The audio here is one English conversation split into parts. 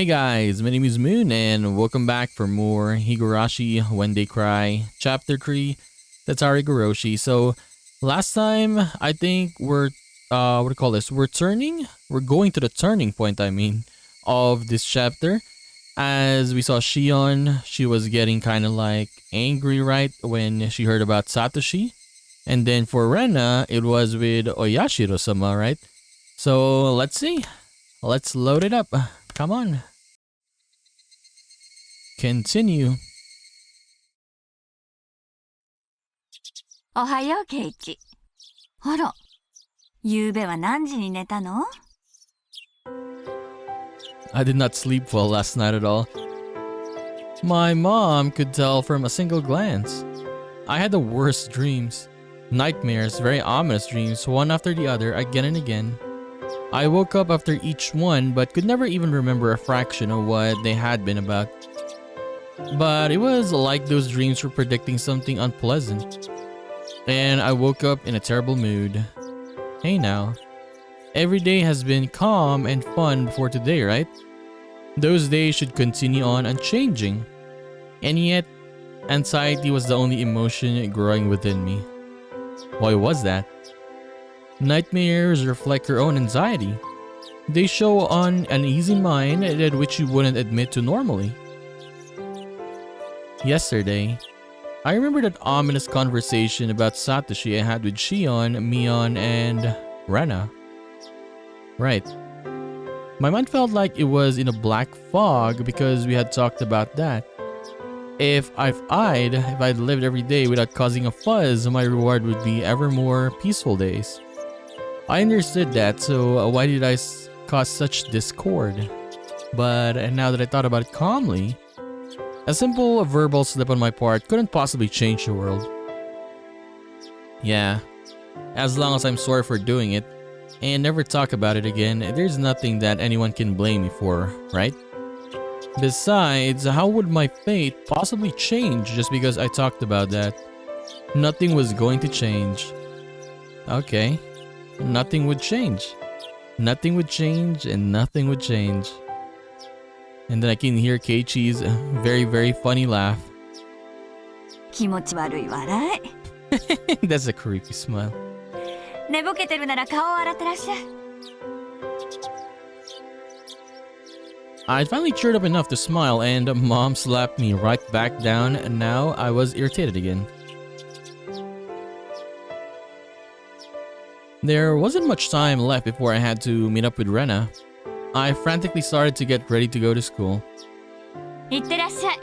Hey guys, my name is Moon and welcome back for more Higurashi When They Cry Chapter 3 Tatarigoroshi. So last time I think what do you call this? We're going to the turning point of this chapter. As we saw Shion, she was getting kind of like angry right when she heard about Satoshi. And then for Rena, it was with Oyashiro-sama, right? So let's see. Let's load it up. Come on. Continue. おはよう、ケイチ。あら、夕べは何時に寝たの？ I did not sleep well last night at all. My mom could tell from a single glance. I had the worst dreams. Nightmares, very ominous dreams, one after the other, again and again. I woke up after each one but could never even remember a fraction of what they had been about. But it was like those dreams were predicting something unpleasant. And I woke up in a terrible mood. Hey now. Every day has been calm and fun before today, right? Those days should continue on unchanging. And yet, anxiety was the only emotion growing within me. Why was that? Nightmares reflect your own anxiety. They show an uneasy mind that which you wouldn't admit to normally. Yesterday, I remember that ominous conversation about Satoshi I had with Shion, Mion, and Rena. Right. My mind felt like it was in a black fog because we had talked about that. If I'd lived every day without causing a fuzz, my reward would be ever more peaceful days. I understood that, so why did I cause such discord? But now that I thought about it calmly, a simple verbal slip on my part couldn't possibly change the world. Yeah, as long as I'm sorry for doing it and never talk about it again, there's nothing that anyone can blame me for, right? Besides, how would my fate possibly change just because I talked about that? Nothing was going to change. Okay, nothing would change. Nothing would change and nothing would change. And then I can hear Keiichi's very, very funny laugh. 気持ち悪い笑い。That's a creepy smile. 寝ぼけてるなら顔を洗ってらっしゃい。I finally cheered up enough to smile and Mom slapped me right back down and now I was irritated again. There wasn't much time left before I had to meet up with Rena. I frantically started to get ready to go to school. 行ってらっしゃい。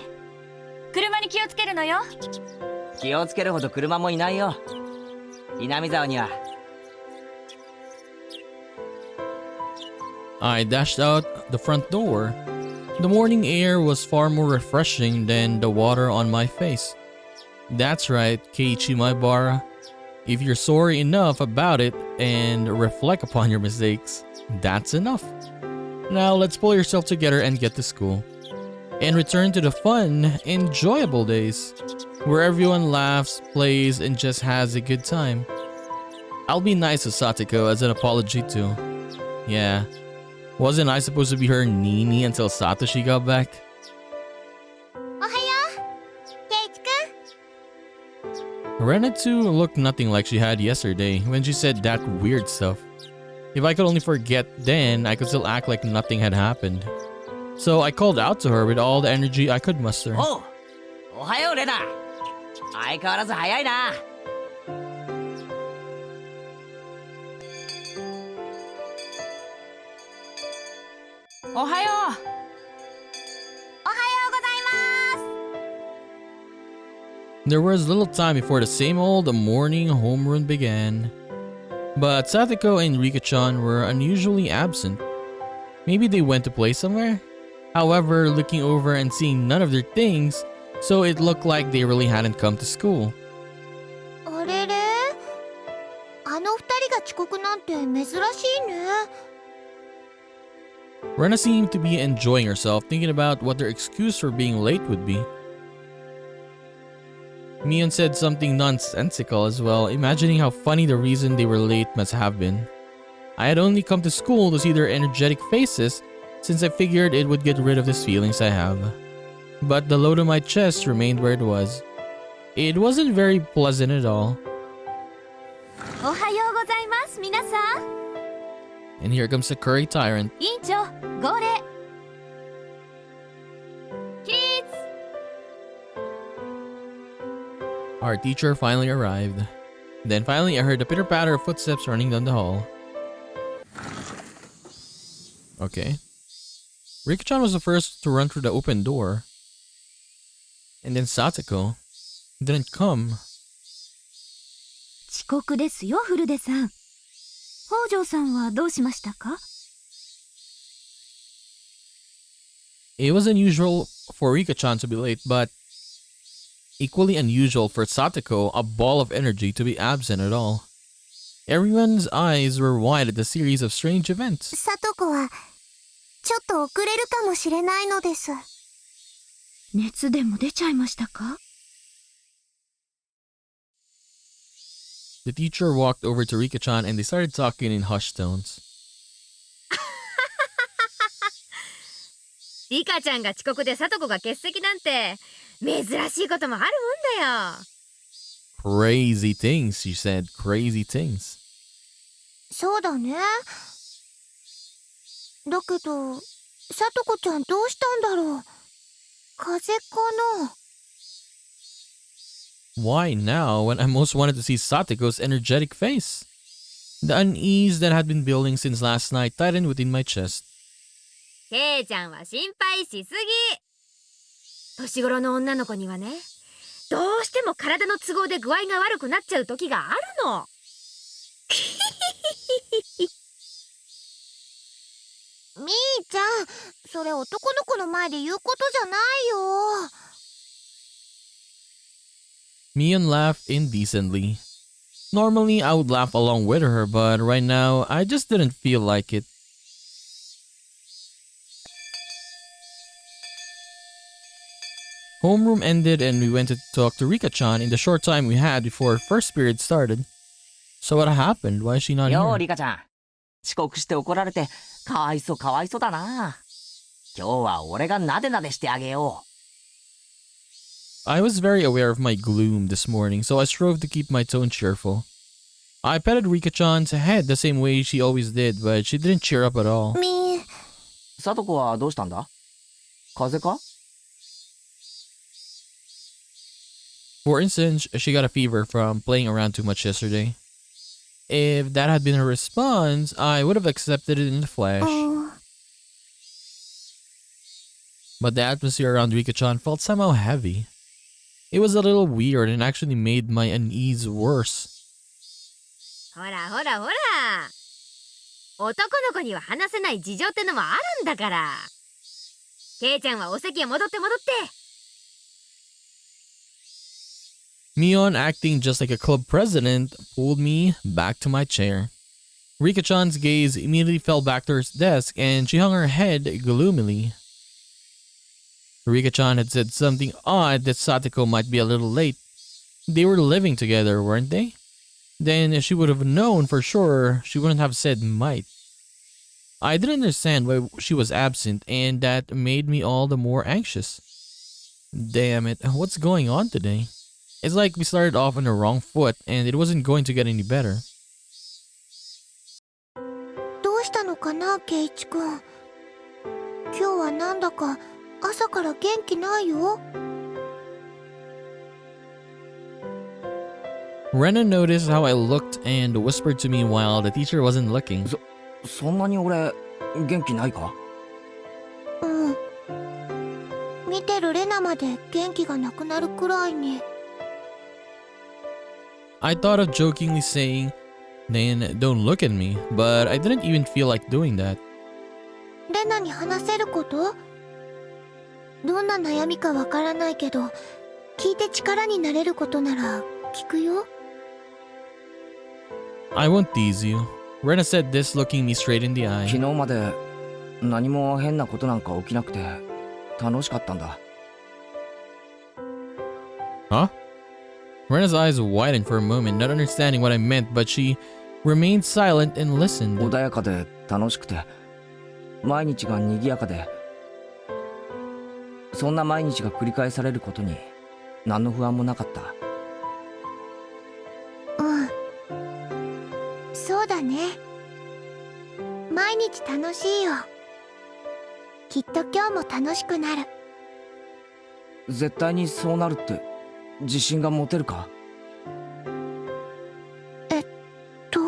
車に気をつけるのよ。気をつけるほど車もいないよ。南沢には。I dashed out the front door. The morning air was far more refreshing than the water on my face. That's right, Keiichi Maibara. If you're sorry enough about it and reflect upon your mistakes, that's enough. Now let's pull yourself together and get to school. And return to the fun, enjoyable days, where everyone laughs, plays, and just has a good time. I'll be nice to Satoko as an apology too. Yeah. Wasn't I supposed to be her Nini until Satoshi got back? おはよう、ケイチくん。 Rena too looked nothing like she had yesterday when she said that weird stuff. If I could only forget then, I could still act like nothing had happened. So I called out to her with all the energy I could muster. おう、おはようレナ。相変わらず早いな。おはよう。おはようございます。 There was little time before the same old morning homeroom began. But Satoko and Rika-chan were unusually absent. Maybe they went to play somewhere? However, looking over and seeing none of their things, so it looked like they really hadn't come to school. あれれ？あの二人が遅刻なんて珍しいね。 Rena seemed to be enjoying herself, thinking about what their excuse for being late would be. Mion said something nonsensical as well, imagining how funny the reason they were late must have been. I had only come to school to see their energetic faces, since I figured it would get rid of these feelings I have. But the load on my chest remained where it was. It wasn't very pleasant at all. おはようございます皆さん。 And here comes the curry tyrant. 委員長、号令。起立。 Our teacher finally arrived. Then finally I heard the pitter-patter of footsteps running down the hall. Okay. Rika-chan was the first to run through the open door. And then Satoko didn't come. 遅刻ですよ、フルデさん。北条さんはどうしましたか？ It was unusual for Rika-chan to be late, but equally unusual for Satoko, a ball of energy, to be absent at all. Everyone's eyes were wide at the series of strange events. さとこはちょっと遅れるかもしれないのです。熱でも出ちゃいましたか？ The teacher walked over to Rika-chan and they started talking in hushed tones. リカちゃんが遅刻でサトコが欠席なんて珍しいこともあるもんだよ。 Crazy things, she said. Crazy things. そうだね。だけど、さとこちゃんどうしたんだろう。風邪かな。 Why now when I most wanted to see Satoko's energetic face? The unease that had been building since last night tightened within my chest. ケイちゃんは心配しすぎ。年頃の女の子にはね、どうしても体の都合で具合が悪くなっちゃう時があるの。みーちゃん、それ男の子の前で言うことじゃないよ。Mion laughed indecently. Normally, I would laugh along with her, but right now, I just didn't feel like it. Homeroom ended and we went to talk to Rika-chan in the short time we had before first period started. So what happened? Why is she not よう here? リカちゃん、遅刻して怒られてかわいそうかわいそうだな。今日は俺がなでなでしてあげよう。 I was very aware of my gloom this morning, so I strove to keep my tone cheerful. I petted Rika-chan's head the same way she always did, but she didn't cheer up at all. みー、サトコはどうしたんだ？風邪か？ For instance, she got a fever from playing around too much yesterday. If that had been her response, I would have accepted it in the flesh. うん。 But the atmosphere around Rika-chan felt somehow heavy. It was a little weird and actually made my unease worse. ほらほらほら。男の子には話せない事情ってのもあるんだから。ケイちゃんはお席へ戻って戻って。 Mion, acting just like a club president, pulled me back to my chair. Rika-chan's gaze immediately fell back to her desk and she hung her head gloomily. Rika-chan had said something odd that Satoko might be a little late. They were living together, weren't they? Then if she would have known for sure, she wouldn't have said might. I didn't understand why she was absent, and that made me all the more anxious. Damn it, what's going on today? It's like we started off on the wrong foot, and it wasn't going to get any better. どうしたのかな、ケイチくん。今日はなんだか朝から元気ないよ。 Rena noticed how I looked and whispered to me while the teacher wasn't looking. そんなに俺元気ないか？うん。見てるレナまで元気がなくなるくらいに。 I thought of jokingly saying, "Then don't look at me," but I didn't even feel like doing that. レナに話せること？どんな悩みかわからないけど、聞いて力になれることなら聞くよ。 I won't tease you. Rena said this, looking me straight in the 昨 eye. 日まで何も変なことなんか起きなくて楽しかったんだ。 Huh? Rena's eyes widened for a moment, not understanding what I meant, but she remained silent and listened. 穏やかで楽しくて毎日が賑やかで、そんな毎日が繰り返されることに何の不安もなかった。そうだね。毎日楽しいよ。きっと今日も楽しくなる。絶対にそうなるって自信が持てるか？と、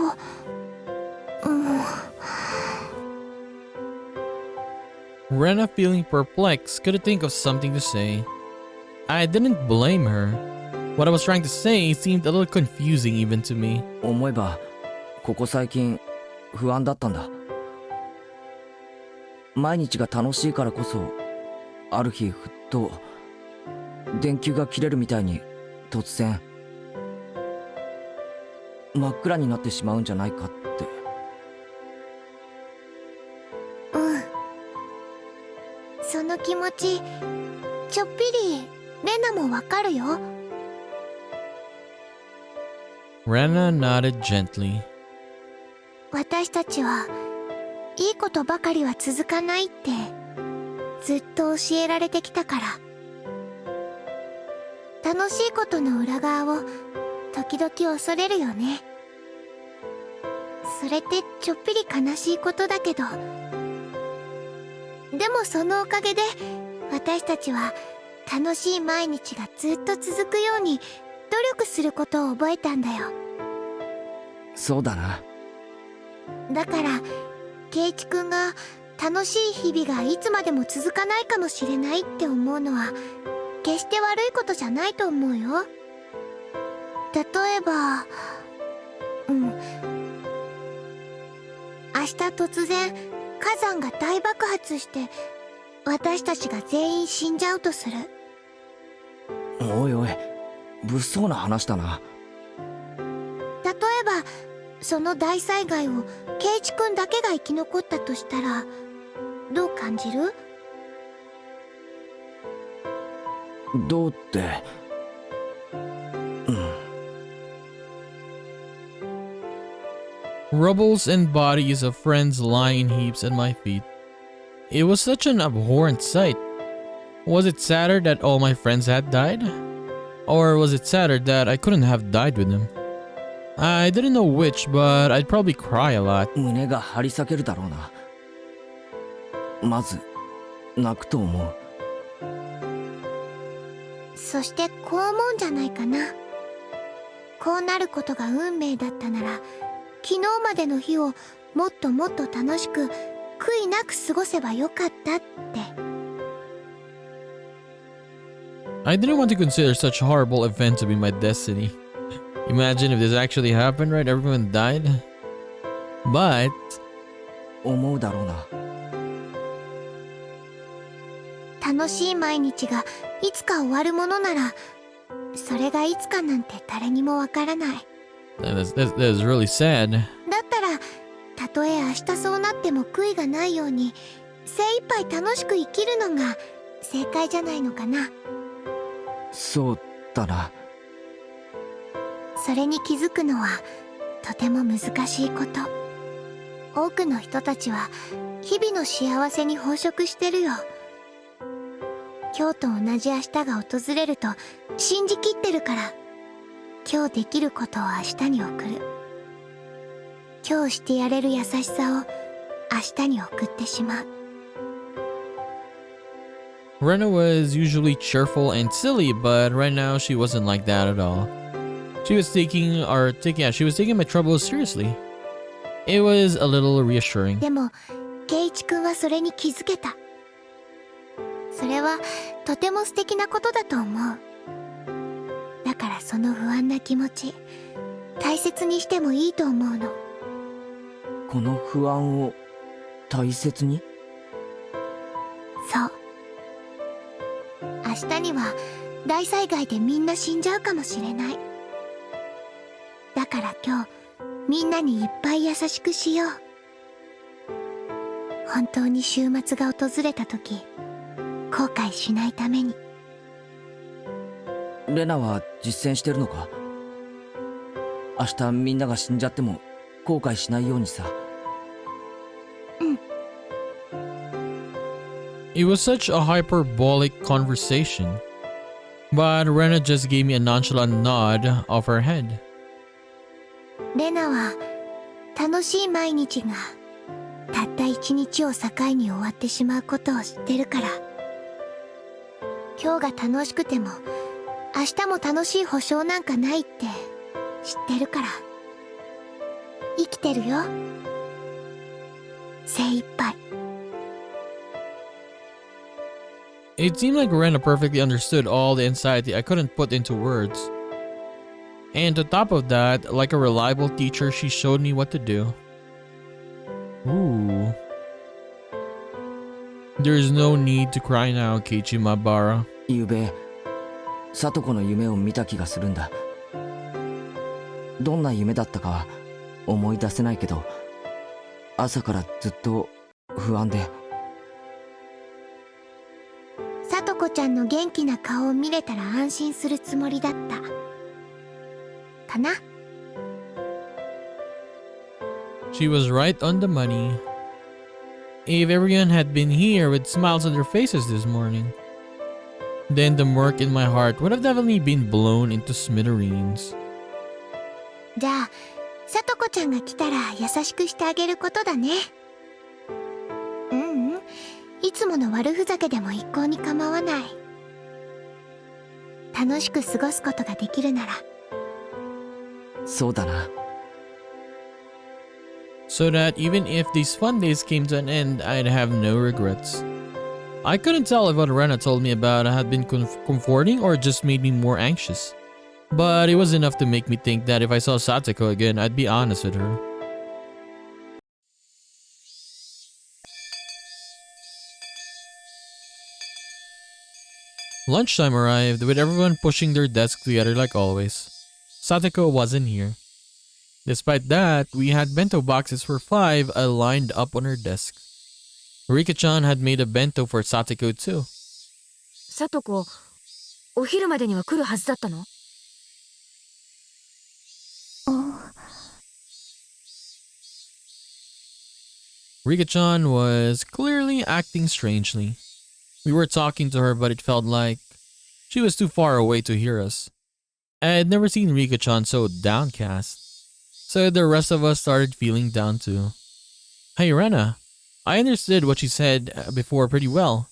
Rena, feeling perplexed, couldn't think of something to say. I didn't blame her. What I was trying to say seemed a little confusing even to me. 思えばここ最近不安だったんだ。毎日が楽しいからこそ、ある日ふっと電球が切れるみたいに突然真っ暗になってしまうんじゃないかって。その気持ち、ちょっぴりレナもわかるよ。Rena nodded gently. 私たちはいいことばかりは続かないってずっと教えられてきたから、楽しいことの裏側を時々恐れるよね。それってちょっぴり悲しいことだけど、でもそのおかげで私たちは楽しい毎日がずっと続くように努力することを覚えたんだよ。そうだな。だから圭一くんが楽しい日々がいつまでも続かないかもしれないって思うのは決して悪いことじゃないと思うよ。例えば明日突然火山が大爆発して私たちが全員死んじゃうとする。おいおい、物騒な話だな。例えばその大災害を圭一くんだけが生き残ったとしたらどう感じる？どうって、Rubbles and bodies of friends lying in heaps at my feet. It was such an abhorrent sight. Was it sadder that all my friends had died? Or was it sadder that I couldn't have died with them? I didn't know which, but I'd probably cry a lot. 胸が張り裂けるだろうな。まず泣くと思う。そしてこう思うんじゃないかな。こうなることが運命だったなら昨日までの日をもっともっと楽しく悔いなく過ごせばよかったって。I didn't want to consider such a horrible event to be my destiny. Imagine if this actually happened, right? Everyone died. But 思うだろうな。楽しい毎日がいつか終わるものならそれがいつかなんて誰にもわからない。that's really sad. だったらたとえ明日そうなっても悔いがないように精一杯楽しく生きるのが正解じゃないのかな。そうだな。それに気づくのはとても難しいこと。多くの人たちは日々の幸せに飽食してるよ。今日と同じ明日が訪れると信じきってるから、今日できることを明日に送る。今日してやれる優しさを明日に送ってしまう。Rena was usually cheerful and silly, but right now she wasn't like that at all. She was taking my troubles seriously. It was a little reassuring. でも圭一くんはそれに気づけた。それはとても素敵なことだと思う。だからその不安な気持ち大切にしてもいいと思うの。この不安を大切に？そう。明日には大災害でみんな死んじゃうかもしれない。だから今日みんなにいっぱい優しくしよう。本当に週末が訪れた時後悔しないために。レナは実践してるのか？明日みんなが死んじゃっても後悔しないようにさ。It was such a hyperbolic conversation, but Rena just gave me a nonchalant nod of her head. レナは楽しい毎日がたった一日を境に終わってしまうことを知ってるから。今日が楽しくても明日も楽しい保証なんかないって知ってるから。生きてるよ。精一杯。It seemed like Rena perfectly understood all the anxiety I couldn't put into words. And on top of that, like a reliable teacher, she showed me what to do. Ooh. There's no need to cry now, Keiichi Mabara. ゆうべ聡子の夢を見た気がするんだ。どんな夢だったかは思い出せないけど、朝からずっと不安で。聡子ちゃんの元気な顔を見れたら安心するつもりだったかな。 She was right on the money. If everyone had been here with smiles on their faces this morning, then the murk in my heart would have definitely been blown into smithereens. じゃあ聡子ちゃんが来たら優しくしてあげることだね。いつもの悪ふざけでも一向に構わない。楽しく過ごすことができるなら。そうだな。So that even if these fun days came to an end, I'd have no regrets. I couldn't tell if what Rena told me about had been comforting or just made me more anxious. But it was enough to make me think that if I saw Satoko again, I'd be honest with her. Lunchtime arrived, with everyone pushing their desks together like always. Satoko wasn't here. Despite that, we had bento boxes for 5 lined up on her desk. Rika-chan had made a bento for Satoko too. 聡子、お昼までには来るはずだったの？ Rika-chan was clearly acting strangely. We were talking to her, but it felt like she was too far away to hear us. I had never seen Rika-chan so downcast. So the rest of us started feeling down too. Hey Rena, I understood what she said before pretty well.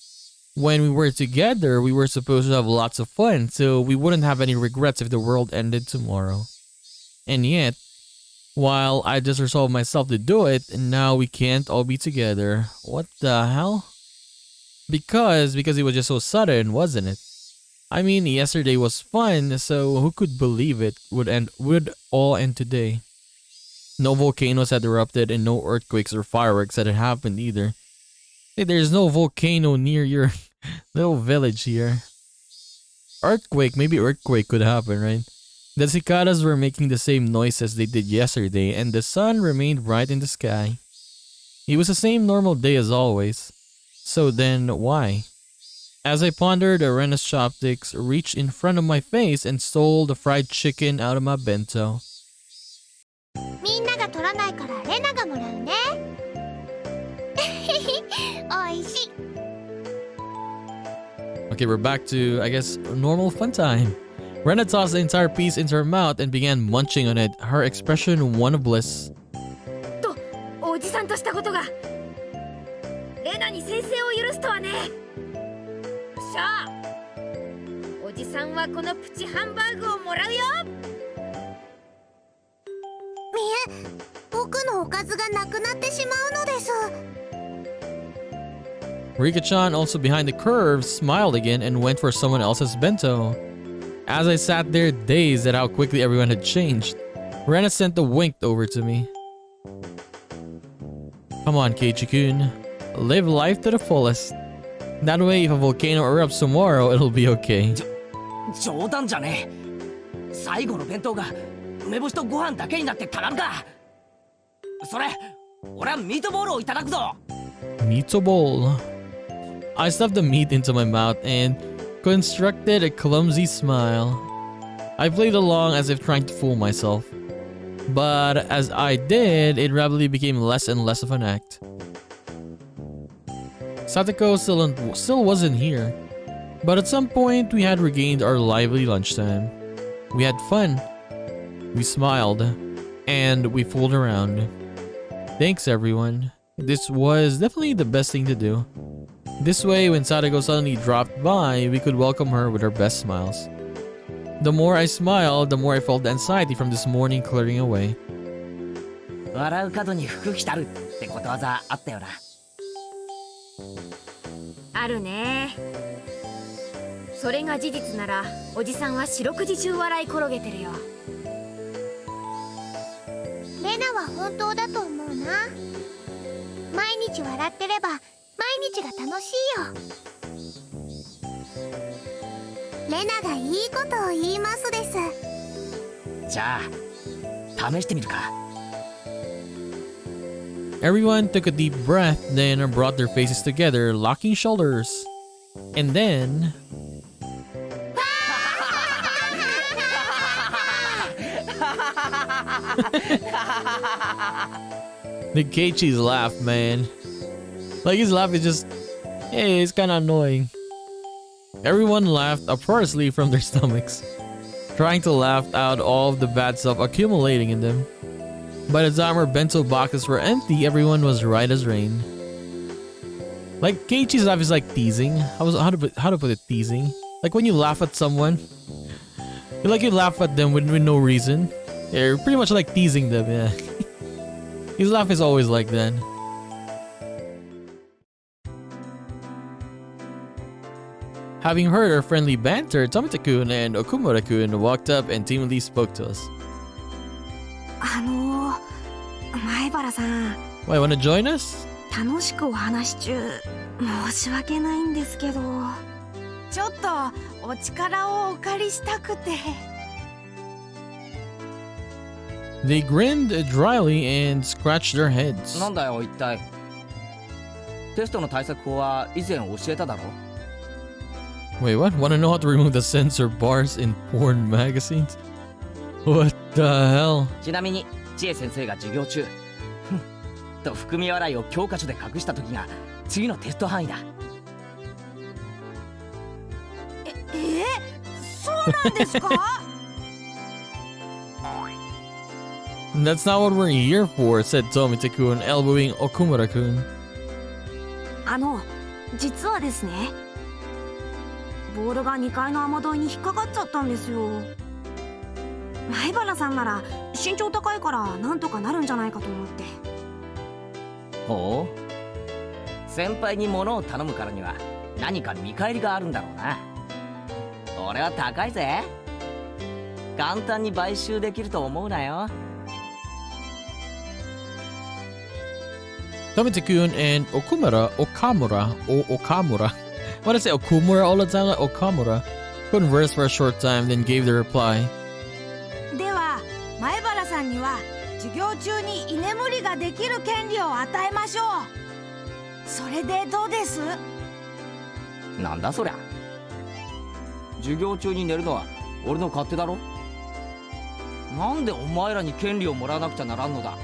When we were together, we were supposed to have lots of fun, so we wouldn't have any regrets if the world ended tomorrow. And yet, while I just resolved myself to do it, and now we can't all be together. What the hell? Because it was just so sudden, wasn't it? I mean, yesterday was fun, so who could believe it would all end today? No volcanoes had erupted and no earthquakes or fireworks had happened either. Hey, there's no volcano near your little village here. Maybe earthquake could happen, right? The cicadas were making the same noises they did yesterday, and the sun remained bright in the sky. It was the same normal day as always. So then, why? As I pondered, Rena's chopsticks reached in front of my face and stole the fried chicken out of my bento. みんなが取らないからレナがもらうね。おいしい。 Okay, we're back to, I guess, normal fun time. Rena tossed the entire piece into her mouth and began munching on it, her expression one of bliss. と、おじさんとしたことがレナに先生を許すとはね。しゃあ、おじさんはこのプチハンバーグをもらうよ。僕のおかずがなくなってしまうのです。 Rika-chan, also behind the curve, smiled again and went for someone else's bento. As I sat there dazed at how quickly everyone had changed, Rena sent a wink over to me. Come on, Keiichi-kun. Live life to the fullest. That way, if a volcano erupts tomorrow, it'll be okay. 冗談じゃねえ。最後の弁当が梅干しとご飯だけになってたまるか。それ、俺はミートボールをいただくぞ。 Meat bowl. I stuffed the meat into my mouth and constructed a clumsy smile. I played along as if trying to fool myself. But as I did, it rapidly became less and less of an act. Satoko still wasn't here. But at some point, we had regained our lively lunchtime. We had fun. We smiled. And we fooled around. Thanks, everyone. This was definitely the best thing to do. This way, when Satoko suddenly dropped by, we could welcome her with our best smiles. The more I smiled, the more I felt the anxiety from this morning clearing away. 笑う角に服着たるってことわざあったよな。あるね。それが事実ならおじさんは四六時中笑い転げてるよ。レナは本当だと思うな。毎日笑ってれば毎日が楽しいよ。レナがいいことを言いますです。じゃあ試してみるか。 Everyone took a deep breath, then brought their faces together, locking shoulders. And then... the Keiichi's laugh, man. Like, his laugh is just... hey, it's kinda annoying. Everyone laughed uproariously from their stomachs, trying to laugh out all of the bad stuff accumulating in them. By the time our bento boxes were empty, everyone was right as rain. Like, Keiichi's laugh is like teasing. How to put it, teasing? Like when you laugh at someone, you laugh at them with no reason. Yeah, you're pretty much like teasing them, yeah. His laugh is always like that. Having heard our friendly banter, Tomita-kun and Okumura-kun walked up and timidly spoke to us. 前原さん、 Why, wanna join us? 楽しくお話し中申し訳ないんですけど、ちょっとお力をお借りしたくて。 They grinned dryly and scratched their heads. なんだよ一体。テストの対策法は以前教えただろ。 Wait, what? Wanna know how to remove the censor bars in porn magazines? What the hell? ちなみに千恵先生が授業中と含み笑いを教科書で隠した時が次のテスト範囲だ。そうなんですか？ That's not what we're here for, said Tomita-kun, elbowing Okumura-kun. 実はですね、ボールが2階の雨どいに引っかかっちゃったんですよ。前原さんなら身長高いからなんとかなるんじゃないかと思って。ほう。先輩に物を頼むからには何か見返りがあるんだろうな。俺は高いぜ。簡単に買収できると思うなよ。 Tomita-kun and Okamura. Why did I say Okumura all the time? Like Okamura. Conversed for a short time, then gave the reply. では前原さんには授業中に居眠りができる権利を与えましょう。それでどうです？なんだそりゃ。授業中に寝るのは俺の勝手だろ。なんでお前らに権利をもらわなくちゃならんのだ。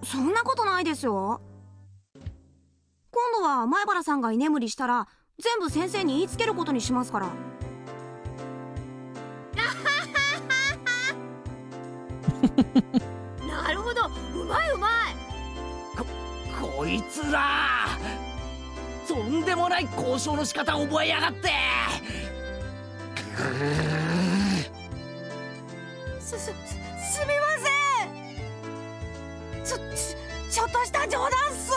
そんなことないですよ。今度は前原さんが居眠りしたら全部先生に言いつけることにしますから。なるほど、うまいうまい。こいつらとんでもない交渉の仕方を覚えやがって。すみません。ちょっとした冗談っす。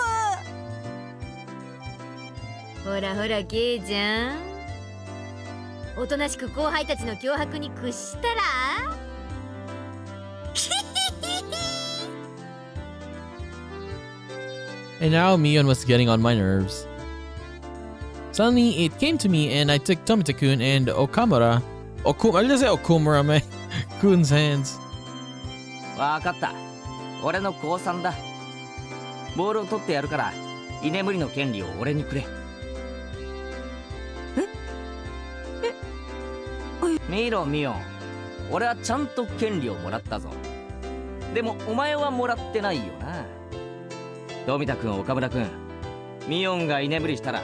ほらほらゲイちゃん、おとなしく後輩たちの脅迫に屈したら。And now Mion was getting on my nerves. Suddenly, it came to me and I took Tomita-kun and Okamura. I didn't say Okumura, man. Kun's hands. わかった。俺の降参だ。ボールを取ってやるから居眠りの権利を俺にくれ。見ろミオン、俺はちゃんと権利をもらったぞ。でもお前はもらってないよな。富田君、岡村君、ミオンが居眠りしたら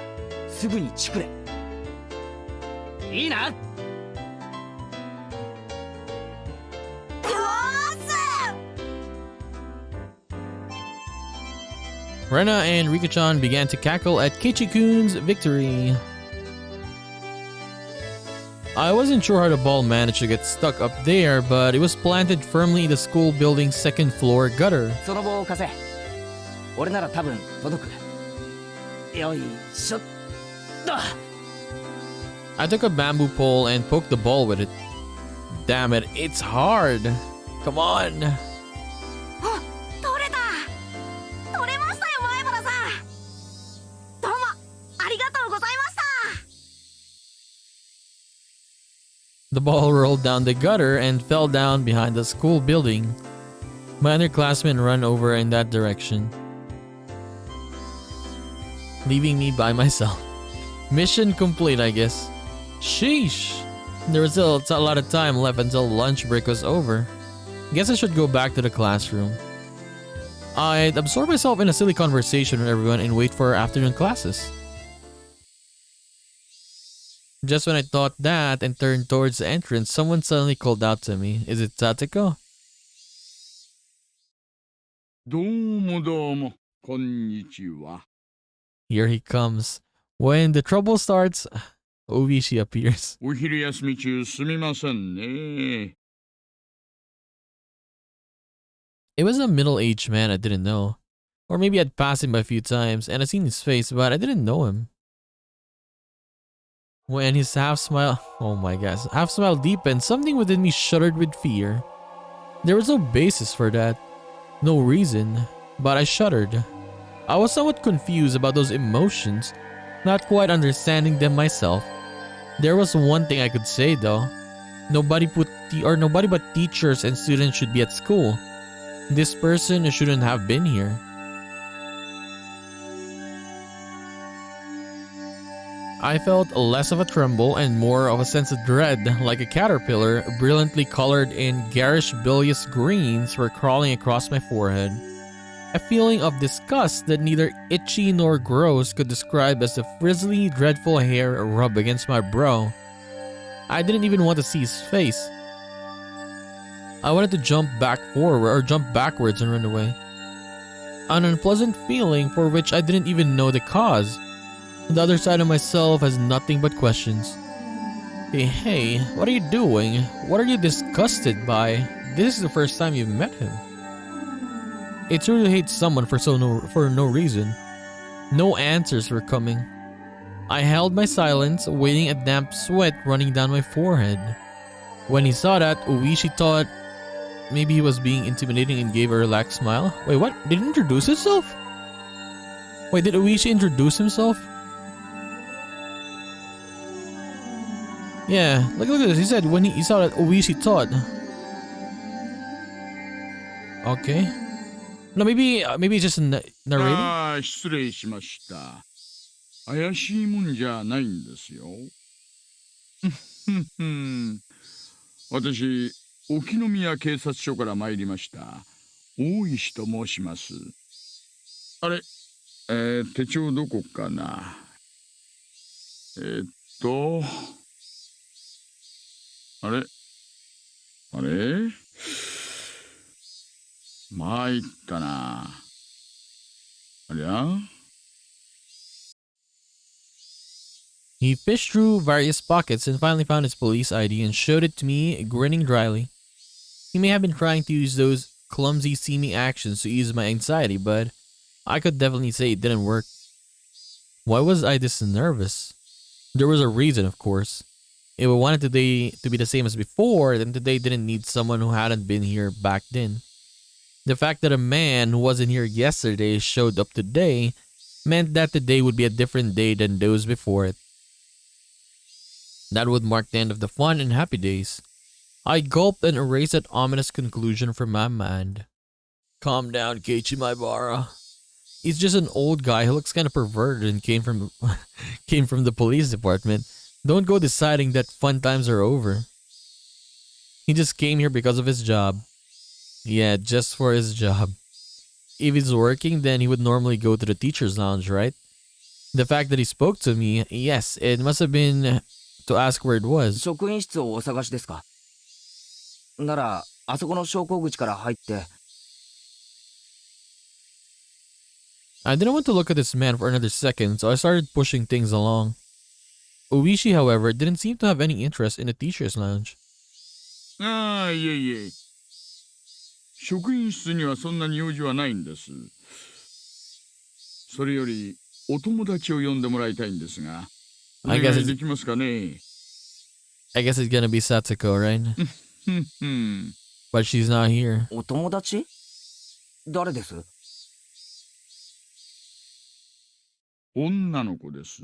すぐにチクれ。いいな。Rena and Rika-chan began to cackle at Keiichi-kun's victory. I wasn't sure how the ball managed to get stuck up there, but it was planted firmly in the school building's second floor gutter. その棒を貸せ。俺なら多分届く。よいしょっと。 I took a bamboo pole and poked the ball with it. Damn it, it's hard. Come on. あ、取れた。取れましたよ、前原さん。どうもありがとうございました。 The ball rolled down the gutter and fell down behind the school building. My underclassmen ran over in that direction, leaving me by myself. Mission complete, I guess. Sheesh. There was still a lot of time left until lunch break was over. Guess I should go back to the classroom. I'd absorb myself in a silly conversation with everyone and wait for afternoon classes. Just when I thought that and turned towards the entrance, someone suddenly called out to me. Is it Satoko? どうもどうも、こんにちは。 Here he comes. When the trouble starts, Ovishi appears. お昼休み中すみませんね。 It was a middle-aged man I didn't know. Or maybe I'd passed him by a few times and I'd seen his face, but I didn't know him. When his half-smile... Oh my gosh. Half-smile deepened, something within me shuddered with fear. There was no basis for that. No reason. But I shuddered. I was somewhat confused about those emotions, not quite understanding them myself. There was one thing I could say though. Nobody but teachers and students should be at school. This person shouldn't have been here. I felt less of a tremble and more of a sense of dread, like a caterpillar, brilliantly colored in garish bilious greens, were crawling across my forehead. A feeling of disgust that neither itchy nor gross could describe as the frizzly, dreadful hair rub against my brow. I didn't even want to see his face. I wanted to jump backwards and run away. An unpleasant feeling for which I didn't even know the cause. The other side of myself has nothing but questions. Hey, what are you doing? What are you disgusted by? This is the first time you've met him. It's true to hate someone for no reason. No answers were coming. I held my silence, waiting a damp sweat running down my forehead. When he saw that, Uishi thought maybe he was being intimidating and gave a relaxed smile. Wait, what? Did he introduce himself? Wait, did Uishi introduce himself? Yeah, look at this. He said when he saw that Uishi thought. Okay. No, maybe it's just narrating. ああ、失礼しました。怪しいもんじゃないんですよ。私、沖宮警察署から参りました。大石と申します。あれ、手帳どこかな。あれ参ったな。ありゃ He fished through various pockets and finally found his police ID and showed it to me, grinning dryly. He may have been trying to use those clumsy seeming actions to ease my anxiety, but I could definitely say it didn't work. Why was I this nervous? There was a reason, of course. If I wanted today to be the same as before, then today didn't need someone who hadn't been here back then. The fact that a man who wasn't here yesterday showed up today meant that today would be a different day than those before it. That would mark the end of the fun and happy days. I gulped and erased that ominous conclusion from my mind. Calm down, Keiichi Maibara. He's just an old guy who looks kind of perverted and came from the police department. Don't go deciding that fun times are over. He just came here because of his job. Yeah, just for his job. If he's working, then he would normally go to the teacher's lounge, right? The fact that he spoke to me, yes, it must have been to ask where it was. 職員室をお探しですか？なら、あそこの昇降口から入って。 I didn't want to look at this man for another second, so I started pushing things along. Oishi, however, didn't seem to have any interest in the teacher's lounge. ああ、いえいえ。職員室にはそんなに用事はないんです。それより、お友達を呼んでもらいたいんですが、お願いできますかね？ I guess it's gonna be Satoko, right? うん。 But she's not here. お友達？誰です？女の子です。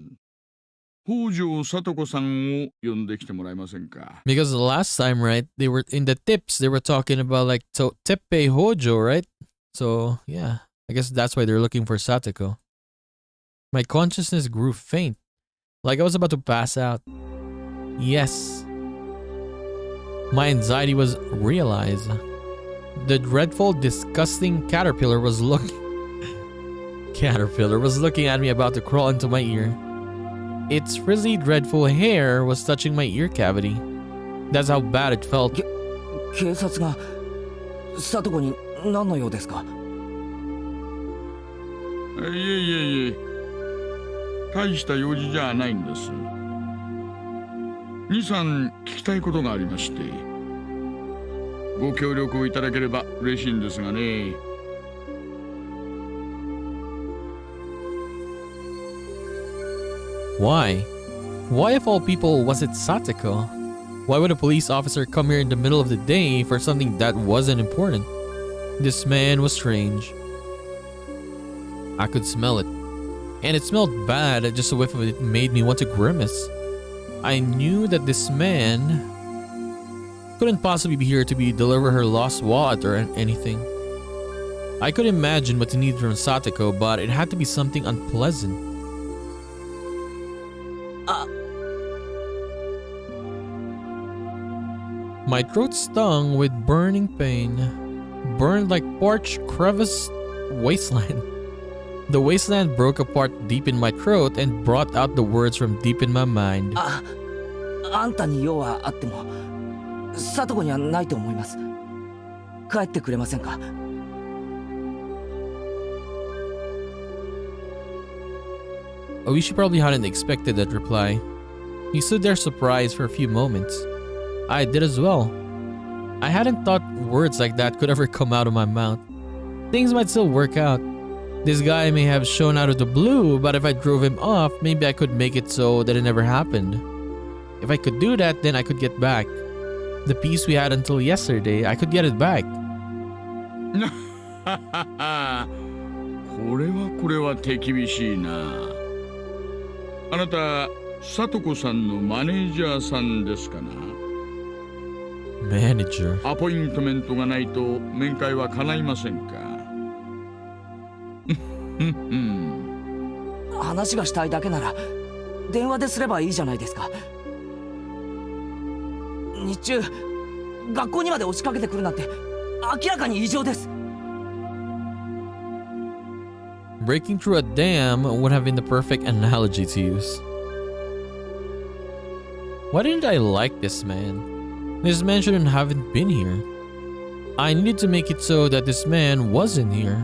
北条聡子さんを呼んできてもらえませんか？ Because the last time, right, they were in the tips, they were talking about like Teppei Hojo, right? So, yeah, I guess that's why they're looking for Satoko. My consciousness grew faint, like I was about to pass out. Yes. My anxiety was realized. The dreadful, disgusting caterpillar was looking at me, about to crawl into my ear. Its frizzy, dreadful hair was touching my ear cavity. That's how bad it felt. 警察が聡子に何の用ですか？いえいえいえ。大した用事じゃないんです。2、3聞きたいことがありまして、ご協力をいただければ嬉しいんですがね。Why? Why of all people was it Satoko? Why would a police officer come here in the middle of the day for something that wasn't important? This man was strange. I could smell it. And it smelled bad. Just a whiff of it made me want to grimace. I knew that this man couldn't possibly be here to deliver her lost wallet or anything. I could imagine what to need from Satoko, but it had to be something unpleasant. My throat stung with burning pain. Burned like parched, crevice wasteland. The wasteland broke apart deep in my throat and brought out the words from deep in my mind. あんたに用はあっても、聡子にはないと思います。帰ってくれませんか？ Oishi probably hadn't expected that reply. He stood there surprised for a few moments. I did as well. I hadn't thought words like that could ever come out of my mouth. Things might still work out. This guy may have shown out of the blue, but if I drove him off, maybe I could make it so that it never happened. If I could do that, then I could get back. The peace we had until yesterday, I could get it back. これは手厳しいな。あなた、聡子さんのマネージャーさんですかな？ Manager. アポイントメントがないと面会は叶いませんか？話がしたいだけなら電話ですればいいじゃないですか。日中学校にまで押しかけてくるなんて明らかに異常です。 Breaking through a dam would have been the perfect analogy to use. Why didn't I like this man? This man shouldn't have been here. I needed to make it so that this man wasn't here.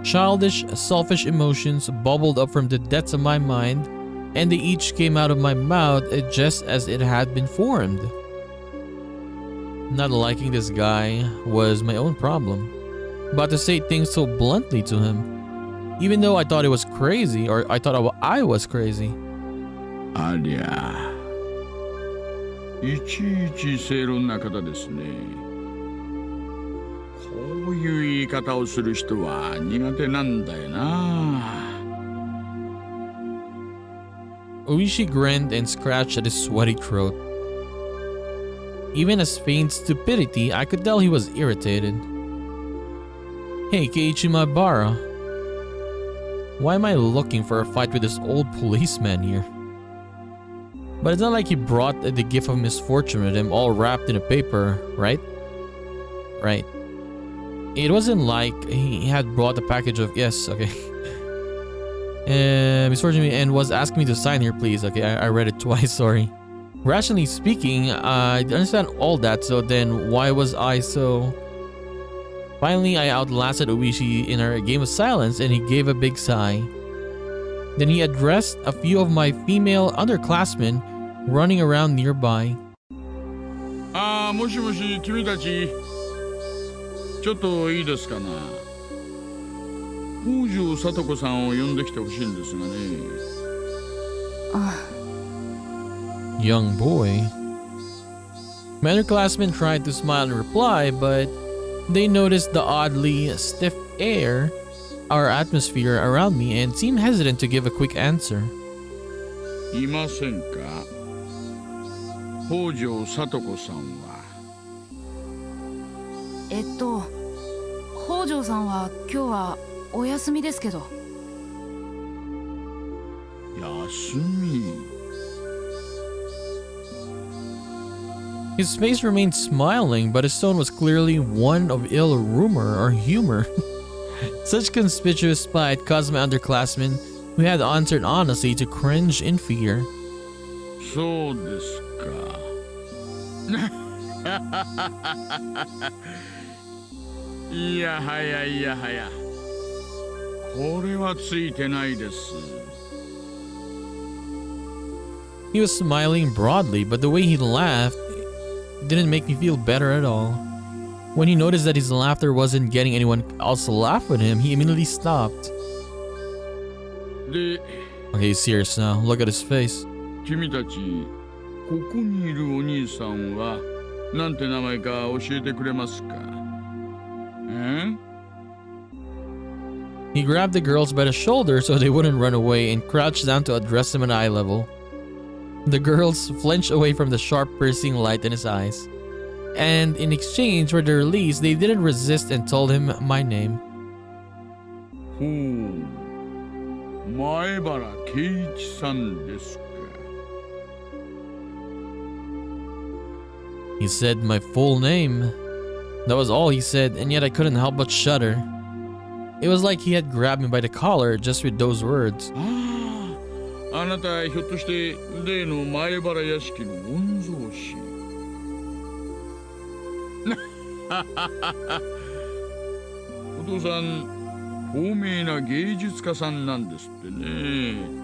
Childish, selfish emotions bubbled up from the depths of my mind, and they each came out of my mouth just as it had been formed. Not liking this guy was my own problem, but to say things so bluntly to him, even though I thought it was crazy, or I thought I was crazy. ありゃ、いちいち正論な方ですね。こういう言い方をする人は苦手なんだよな。Oishi grinned and scratched at his sweaty throat. Even as feigned stupidity, I could tell he was irritated. Hey, Keiichi Maibara. Why am I looking for a fight with this old policeman here? But it's not like he brought the gift of misfortune with him all wrapped in a paper, right? Right. It wasn't like he had brought a package of... Yes, okay. Misfortune and was asking me to sign here, please. Okay, I read it twice, sorry. Rationally speaking, I understand all that, so then why was I so... Finally, I outlasted Oishi in our game of silence and he gave a big sigh. Then he addressed a few of my female underclassmen running around nearby. もしもし君たちちょっといいですかな。北条聡子さんを呼んできてほしいんですがね。Young boy. My underclassmen tried to smile and reply, but they noticed the oddly stiff air, our atmosphere around me, and seemed hesitant to give a quick answer. いませんか北条聡子さんは。北条さんは今日はお休みですけど。休み。His face remained smiling, but his tone was clearly one of ill rumor or humor. Such conspicuous spite caused my underclassmen, who had answered honestly, to cringe in fear. そうですか。いやはやいやはや。これはついてないです。He was smiling broadly, but the way he laughed didn't make me feel better at all. When he noticed that his laughter wasn't getting anyone else to laugh with him, he immediately stopped. で、 Okay, he's serious now. Look at his face. 君たち、ここにいるお兄さんはなんて名前か教えてくれますか？He grabbed the girls by the shoulder so they wouldn't run away and crouched down to address them at eye level. The girls flinched away from the sharp piercing light in his eyes. And in exchange for the release, they didn't resist and told him my name. ほう、前原圭一さんですか。He said my full name. That was all he said, and yet I couldn't help but shudder. It was like he had grabbed me by the collar just with those words. あなたひょっとして例の前原屋敷の御曹司。お父さん、高名な芸術家さんなんですってね。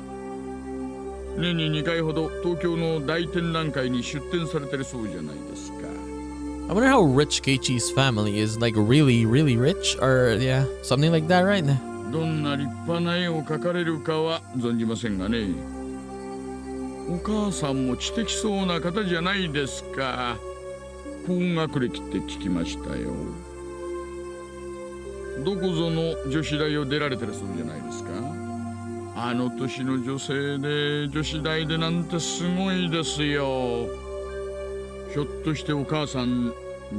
年に2回ほど東京の大展覧会に出展されてるそうじゃないですか。I wonder how rich Keiichi's family is, like really, really rich, or yeah, something like that, right? どんな立派な絵を描かれるかは存じませんがね。お母さんも知的そうな方じゃないですか。高学歴って聞きましたよ。どこぞの女子大を出られてるそうじゃないですか。あの年の女性で女子大でなんてすごいですよ。ひょっとしてお母さん、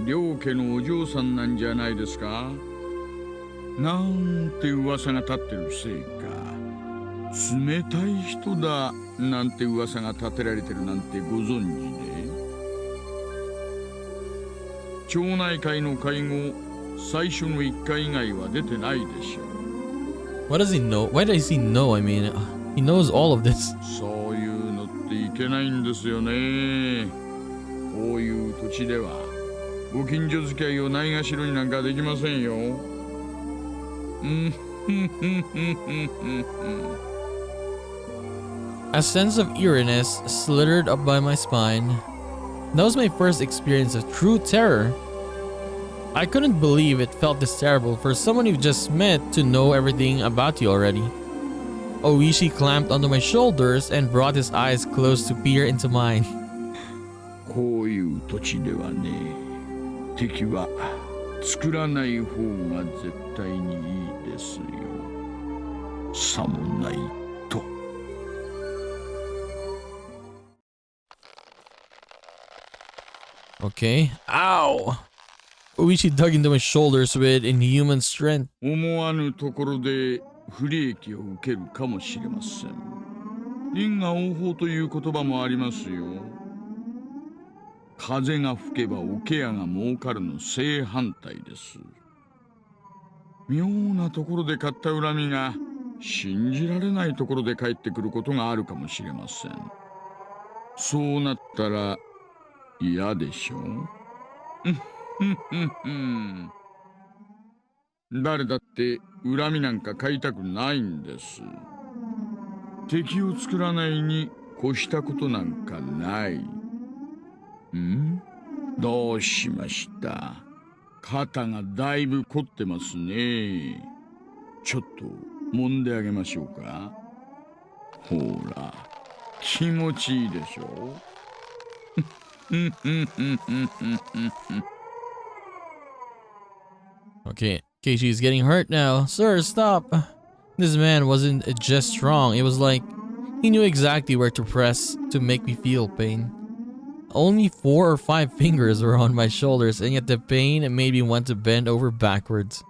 両家のお嬢さんなんじゃないですか。なんて噂が立ってるせいか。冷たい人だなんて噂が立てられてるなんてご存知で。町内会の会合、最初の1回以外は出てないでしょう。What does he know? Why does he know? I mean, he knows all of this. そういうのっていけないんですよね。こういう土地ではご近所付き合いをないがしろになんかできませんよ。A sense of eeriness slithered up by my spine. That was my first experience of true terror. I couldn't believe it felt this terrible for someone you just met to know everything about you already. Oishi clamped onto my shoulders and brought his eyes close to peer into mine. こういう土地ではね、敵は作らない方が絶対にいいですよ。さもないと。Okay. Ow! Oishi dug into my shoulders with inhuman strength. 思わぬところで不利益を受けるかもしれません。因果応報という言葉もありますよ。風が吹けば桶屋が儲かるの正反対です。妙なところで買った恨みが信じられないところで帰ってくることがあるかもしれません。そうなったら嫌でしょう。誰だって恨みなんか買いたくないんです。敵を作らないに越したことなんかない。どうしました？肩がだいぶ凝ってますね。ちょっと揉んであげましょうか。ほら、気持ちいいでしょ。Okay, Keishi's getting hurt now. Sir, stop. This man wasn't just strong. It was like he knew exactly where to press to make me feel pain. Only 4 or 5 fingers were on my shoulders, and yet the pain made me want to bend over backwards.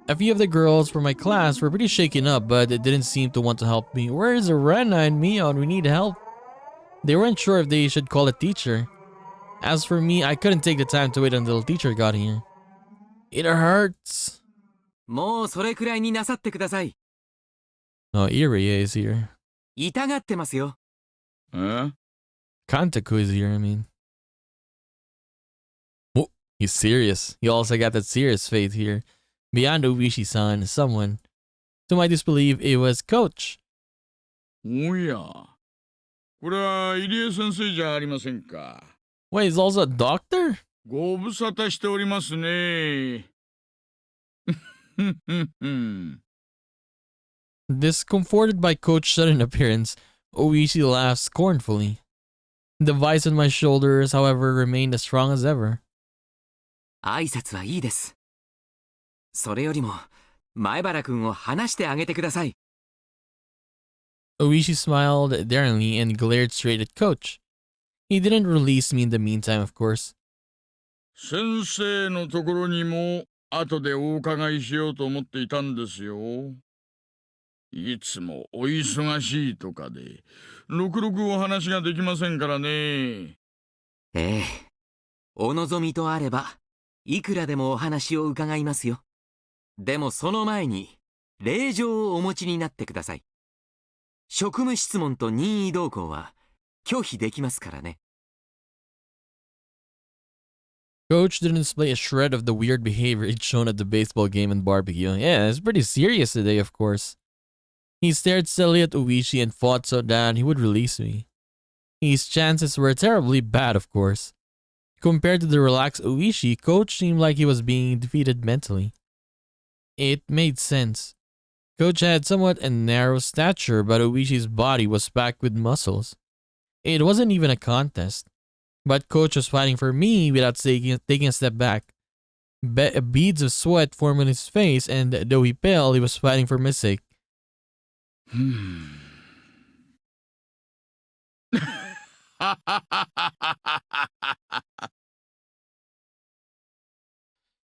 A few of the girls from my class were pretty shaken up, but they didn't seem to want to help me. Where is Rena and Mion? We need help. They weren't sure if they should call a teacher. As for me, I couldn't take the time to wait until the teacher got here. It hurts. もうそれくらいになさってください。 Oh, Irie is here. 痛がってますよ。え？ Kantaku is here, I mean. Oh, he's serious. He also got that serious face here. Beyond Owishi-san, someone. To my disbelief, it was Coach. おや、これは入江先生じゃありませんか。Wait, he's also a doctor? ご無沙汰しておりますね。Discomforted by Coach's sudden appearance, Oishi laughed scornfully. The vice on my shoulders, however, remained as strong as ever. 挨拶はいいです。それよりも、前原くんを離してあげてください。Oishi smiled daringly and glared straight at Coach. He didn't release me in the meantime, of course. 先生のところにも後でお伺いしようと思っていたんですよ。いつもお忙しいとかで、ろくろくお話ができませんからね。ええ。お望みとあれば、いくらでもお話を伺いますよ。でもその前に、令状をお持ちになってください。職務質問と任意同行は拒否できますからね。Coach didn't display a shred of the weird behavior he'd shown at the baseball game and barbecue. Yeah, it's pretty serious today, of course. He stared steadily at Oishi and fought so that he would release me. His chances were terribly bad, of course. Compared to the relaxed Oishi, Coach seemed like he was being defeated mentally. It made sense. Coach had somewhat a narrow stature, but Oishi's body was packed with muscles. It wasn't even a contest. But Coach was fighting for me without taking a step back. Beads of sweat formed on his face, and though he paled, he was fighting for my sake.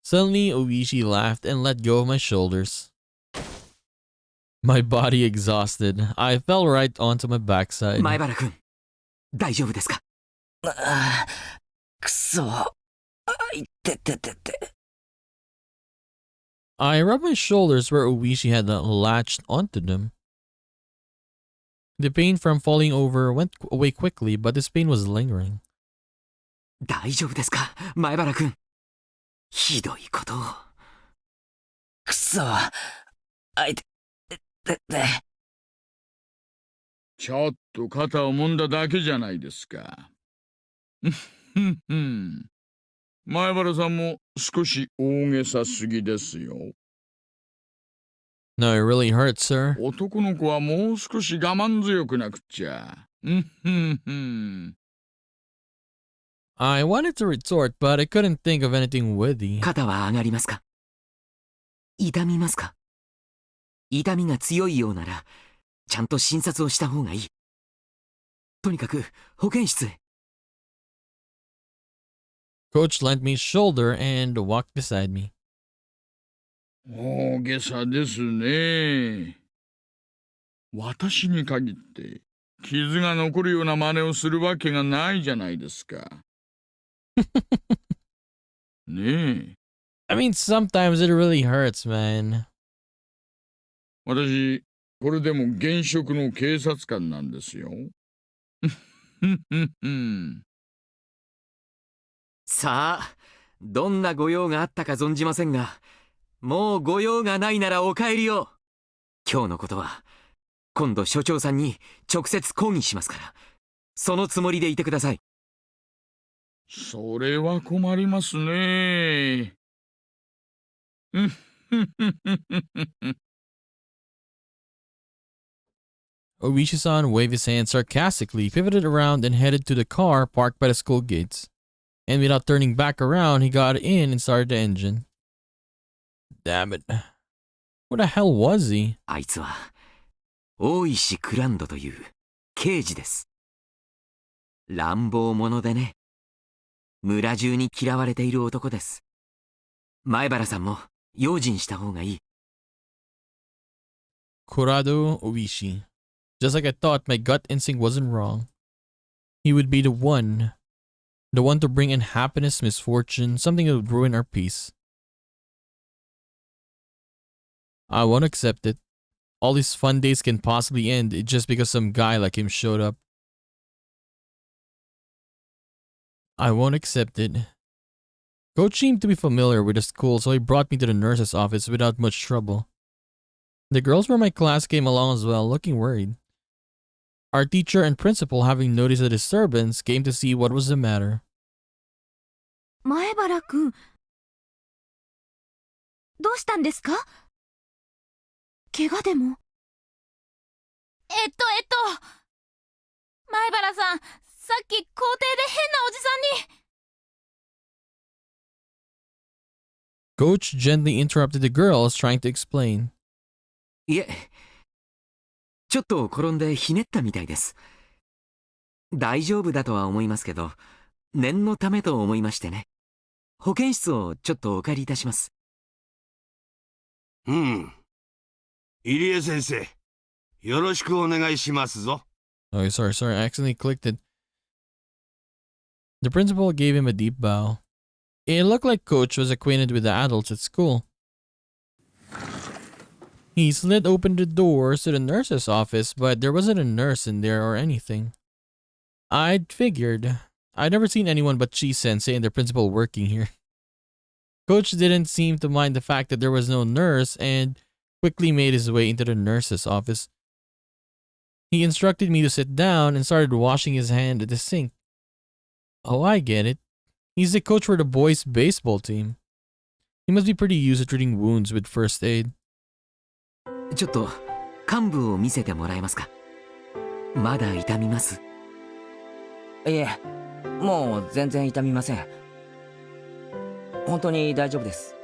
Suddenly, Oishi laughed and let go of my shoulders. My body exhausted, I fell right onto my backside. 前原くん、大丈夫ですか？くそ。いてててて。I rubbed my shoulders where Oishi had latched onto them. The pain from falling over went away quickly, but this pain was lingering. 大丈夫ですか？前原くん。ひどいことを。くそ。いててて。ちょっと肩を揉んだだけじゃないですか。前原さんも少し大げさすぎですよ。No, it really hurts, sir. 男の子はもう少し我慢強くなくっちゃ。I wanted to retort, but I couldn't think of anything witty. 肩は上がりますか？痛みますか？痛みが強いようなら、ちゃんと診察をした方がいい。とにかく保健室へ。Coach lent me his shoulder and walked beside me. 大げさですね。私に限って傷が残るような真似をするわけがないじゃないですか。ねえ。I mean, sometimes it really hurts, man. 私、これでも現職の警察官なんですよ。さあ、どんなご用があったか存じませんが、もうご用がないならお帰りよ。今日のことは、今度所長さんに直接抗議しますから、そのつもりでいてください。それは困りますね。Oishi-san waved his hand sarcastically, pivoted around, and headed to the car parked by the school gates. And without turning back around, he got in and started the engine. Damn it. Where the hell was he? あいつは、大石クランドという刑事です。乱暴者でね、村中に嫌われている男です。前原さんも用心した方がいい。Kurado Oishi. Just like I thought, my gut instinct wasn't wrong. He would be the one to bring in happiness, misfortune, something that would ruin our peace. I won't accept it. All these fun days can possibly end just because some guy like him showed up. I won't accept it. Coach seemed to be familiar with the school, so he brought me to the nurse's office without much trouble. The girls from my class came along as well, looking worried. Our teacher and principal, having noticed the disturbance, came to see what was the matter. 前原くん、どうしたんですか？怪我でも？前原さん、さっき校庭で変なおじさんに。Coach gently interrupted the girls, trying to explain. いえ、ちょっと転んでひねったみたいです。大丈夫だとは思いますけど、念のためと思いましてね。保健室をちょっとお借りいたします。入江先生、よろしくお願いしますぞ。Oh, sorry, I accidentally clicked it. The principal gave him a deep bow. It looked like Coach was acquainted with the adults at school. He slid open the doors to the nurse's office, but there wasn't a nurse in there or anything. I'd figured. I'd never seen anyone but Chi-sensei and the principal working here. Coach didn't seem to mind the fact that there was no nurse and quickly made his way into the nurse's office. He instructed me to sit down and started washing his hand at the sink. Oh, I get it. He's the coach for the boys' baseball team. He must be pretty used to treating wounds with first aid. ちょっと患部を見せてもらえますか？まだ痛みます？いえ、もう全然痛みません。本当に大丈夫です。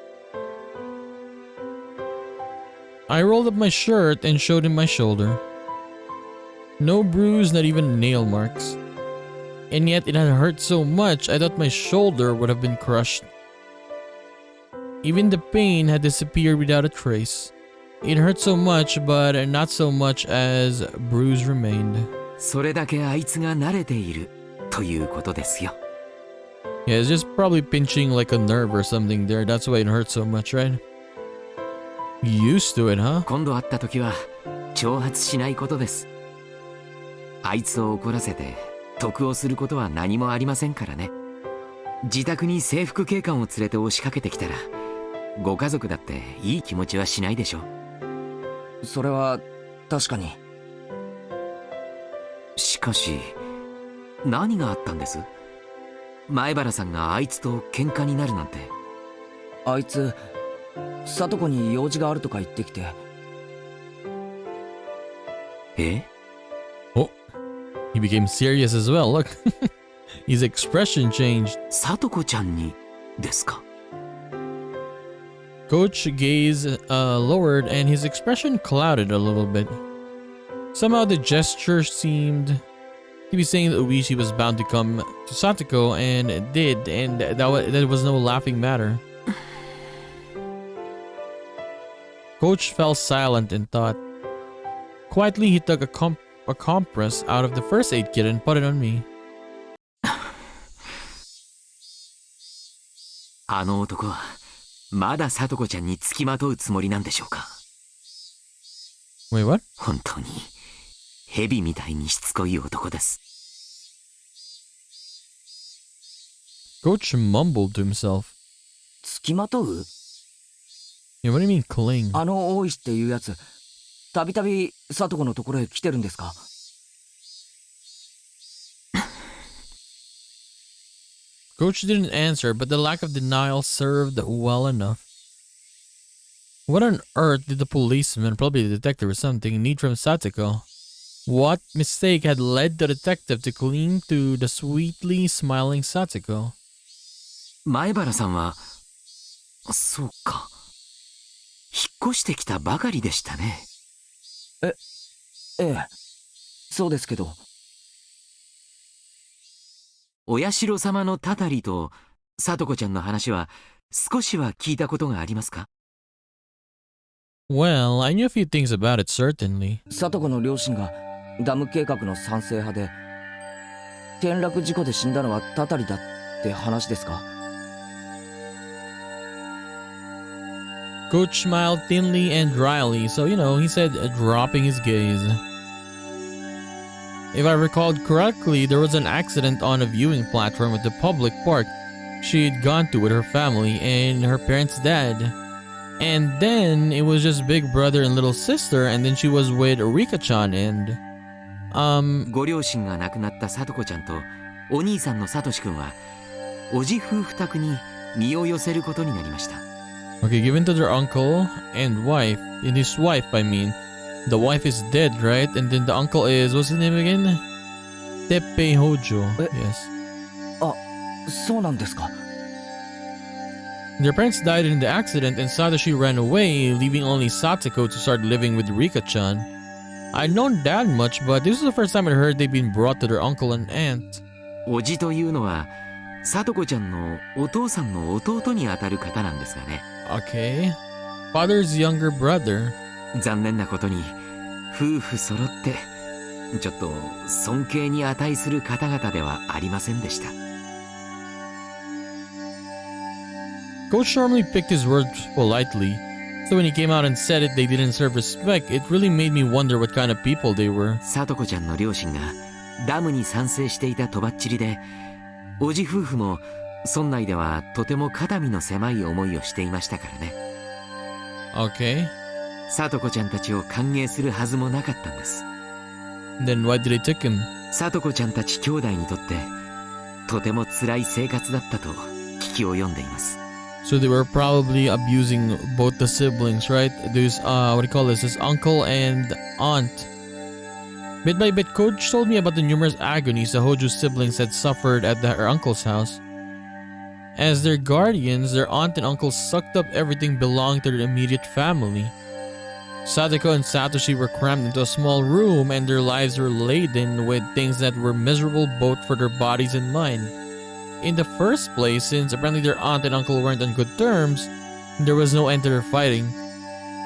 I rolled up my shirt and showed him my shoulder. No bruise, not even nail marks. And yet it had hurt so much I thought my shoulder would have been crushed. Even the pain had disappeared without a trace. It hurt so much, but not so much as bruise remained. それだけあいつが慣れているということですよ。Yeah, it's just probably pinching like a nerve or something there. That's why it hurts so much, right? Used to it, huh? 今度会った時は挑発しないことです。あいつを怒らせて得をすることは何もありませんからね。自宅に制服警官を連れて押しかけてきたら、ご家族だっていい気持ちはしないでしょ。それは確かに。しかし、何があったんです？前原さんがあいつと喧嘩になるなんて。あいつ、里子に用事があるとか言ってきて。え？ Oh, he became serious as well. Look, his expression changed. 里子ちゃんにですか？ Coach gaze lowered and his expression clouded a little bit. Somehow the gesture seemed to be saying that Oishi was bound to come to Satoko, and it did, and that was no laughing matter. Coach fell silent in thought. Quietly, he took a compress out of the first aid kit and put it on me. あの男はまだ里子ちゃんに付きまとうつもりなんでしょうか？ Wait, what? 本当に蛇みたいにしつこい男です。Coach mumbled to himself. 付きまとう Yeah, what do you mean cling? あの大石っていうやつ、たびたび聡子のところへ来てるんですか？ Coach didn't answer, but the lack of denial served well enough. What on earth did the policeman, probably the detective or something, need from Satoko? What mistake had led the detective to cling to the sweetly smiling Satoko? 前原さんは、そうか。引っ越してきたばかりでしたね。ええ、そうですけど。お社様のたたりと聡子ちゃんの話は少しは聞いたことがありますか？ Well, I knew a few things about it, certainly. 聡子の両親がダム計画の賛成派で、転落事故で死んだのはたたりだって話ですか？ Coach smiled thinly and dryly, so he said, dropping his gaze. If I recalled correctly, there was an accident on a viewing platform at the public park she'd gone to with her family and her parents' dad. And then it was just big brother and little sister, and then she was with Rika-chan and... ご両親が亡くなった聡子ちゃんとお兄さんの聡くんはおじ夫婦宅に身を寄せることになりました。Okay, given to their uncle and wife, and his wife, I mean. The wife is dead, right? And then the uncle is, what's his name again? Teppei Hojo. Yes. あ、そうなんですか。 Their parents died in the accident and Satoshi ran away, leaving only Satoko to start living with Rika-chan. I'd known that much, but this was the first time I heard they'd been brought to their uncle and aunt. おじというのは聡子ちゃんのお父さんの弟にあたる方なんですがね。Okay. Father's younger brother. 残念なことに夫婦揃ってちょっと尊敬に値する方々ではありませんでした。 Coach normally picked his words politely, so when he came out and said it they didn't serve respect, it really made me wonder what kind of people they were. 聡子ちゃんの両親がダムに賛成していたとばっちりで、おじ夫婦も村内ではとても肩身の狭い思いをしていましたからね。 Okay. 聡子ちゃんたちを歓迎するはずもなかったんです。 Then why did they take him? 聡子ちゃんたち兄弟にとってとても辛い生活だったと聞きを読んでいます。 So they were probably abusing both the siblings, right? There's what do you call this? This uncle and aunt. Bit by bit, Coach told me about the numerous agonies the Hojo siblings had suffered at their uncle's house. As their guardians, their aunt and uncle sucked up everything belonging to their immediate family. Satoko and Satoshi were crammed into a small room and their lives were laden with things that were miserable both for their bodies and mind. In the first place, since apparently their aunt and uncle weren't on good terms, there was no end to their fighting.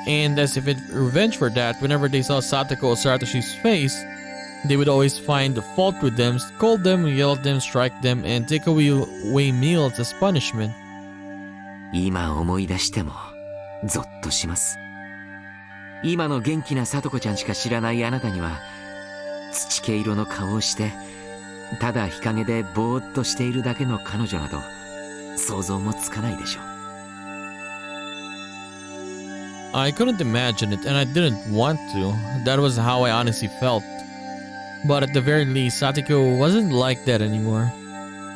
And as if in revenge for that, whenever they saw Satoko or Satoshi's face, they would always find fault with them, scold them, yell at them, strike them, and take away meals as punishment. 今思い出してもゾッとします。今の元気な聡子ちゃんしか知らないあなたには土毛色の顔をしてただ日陰でぼーっとしているだけの彼女など想像もつかないでしょう。 I couldn't imagine it and I didn't want to. That was how I honestly felt. But at the very least, Satoko wasn't like that anymore.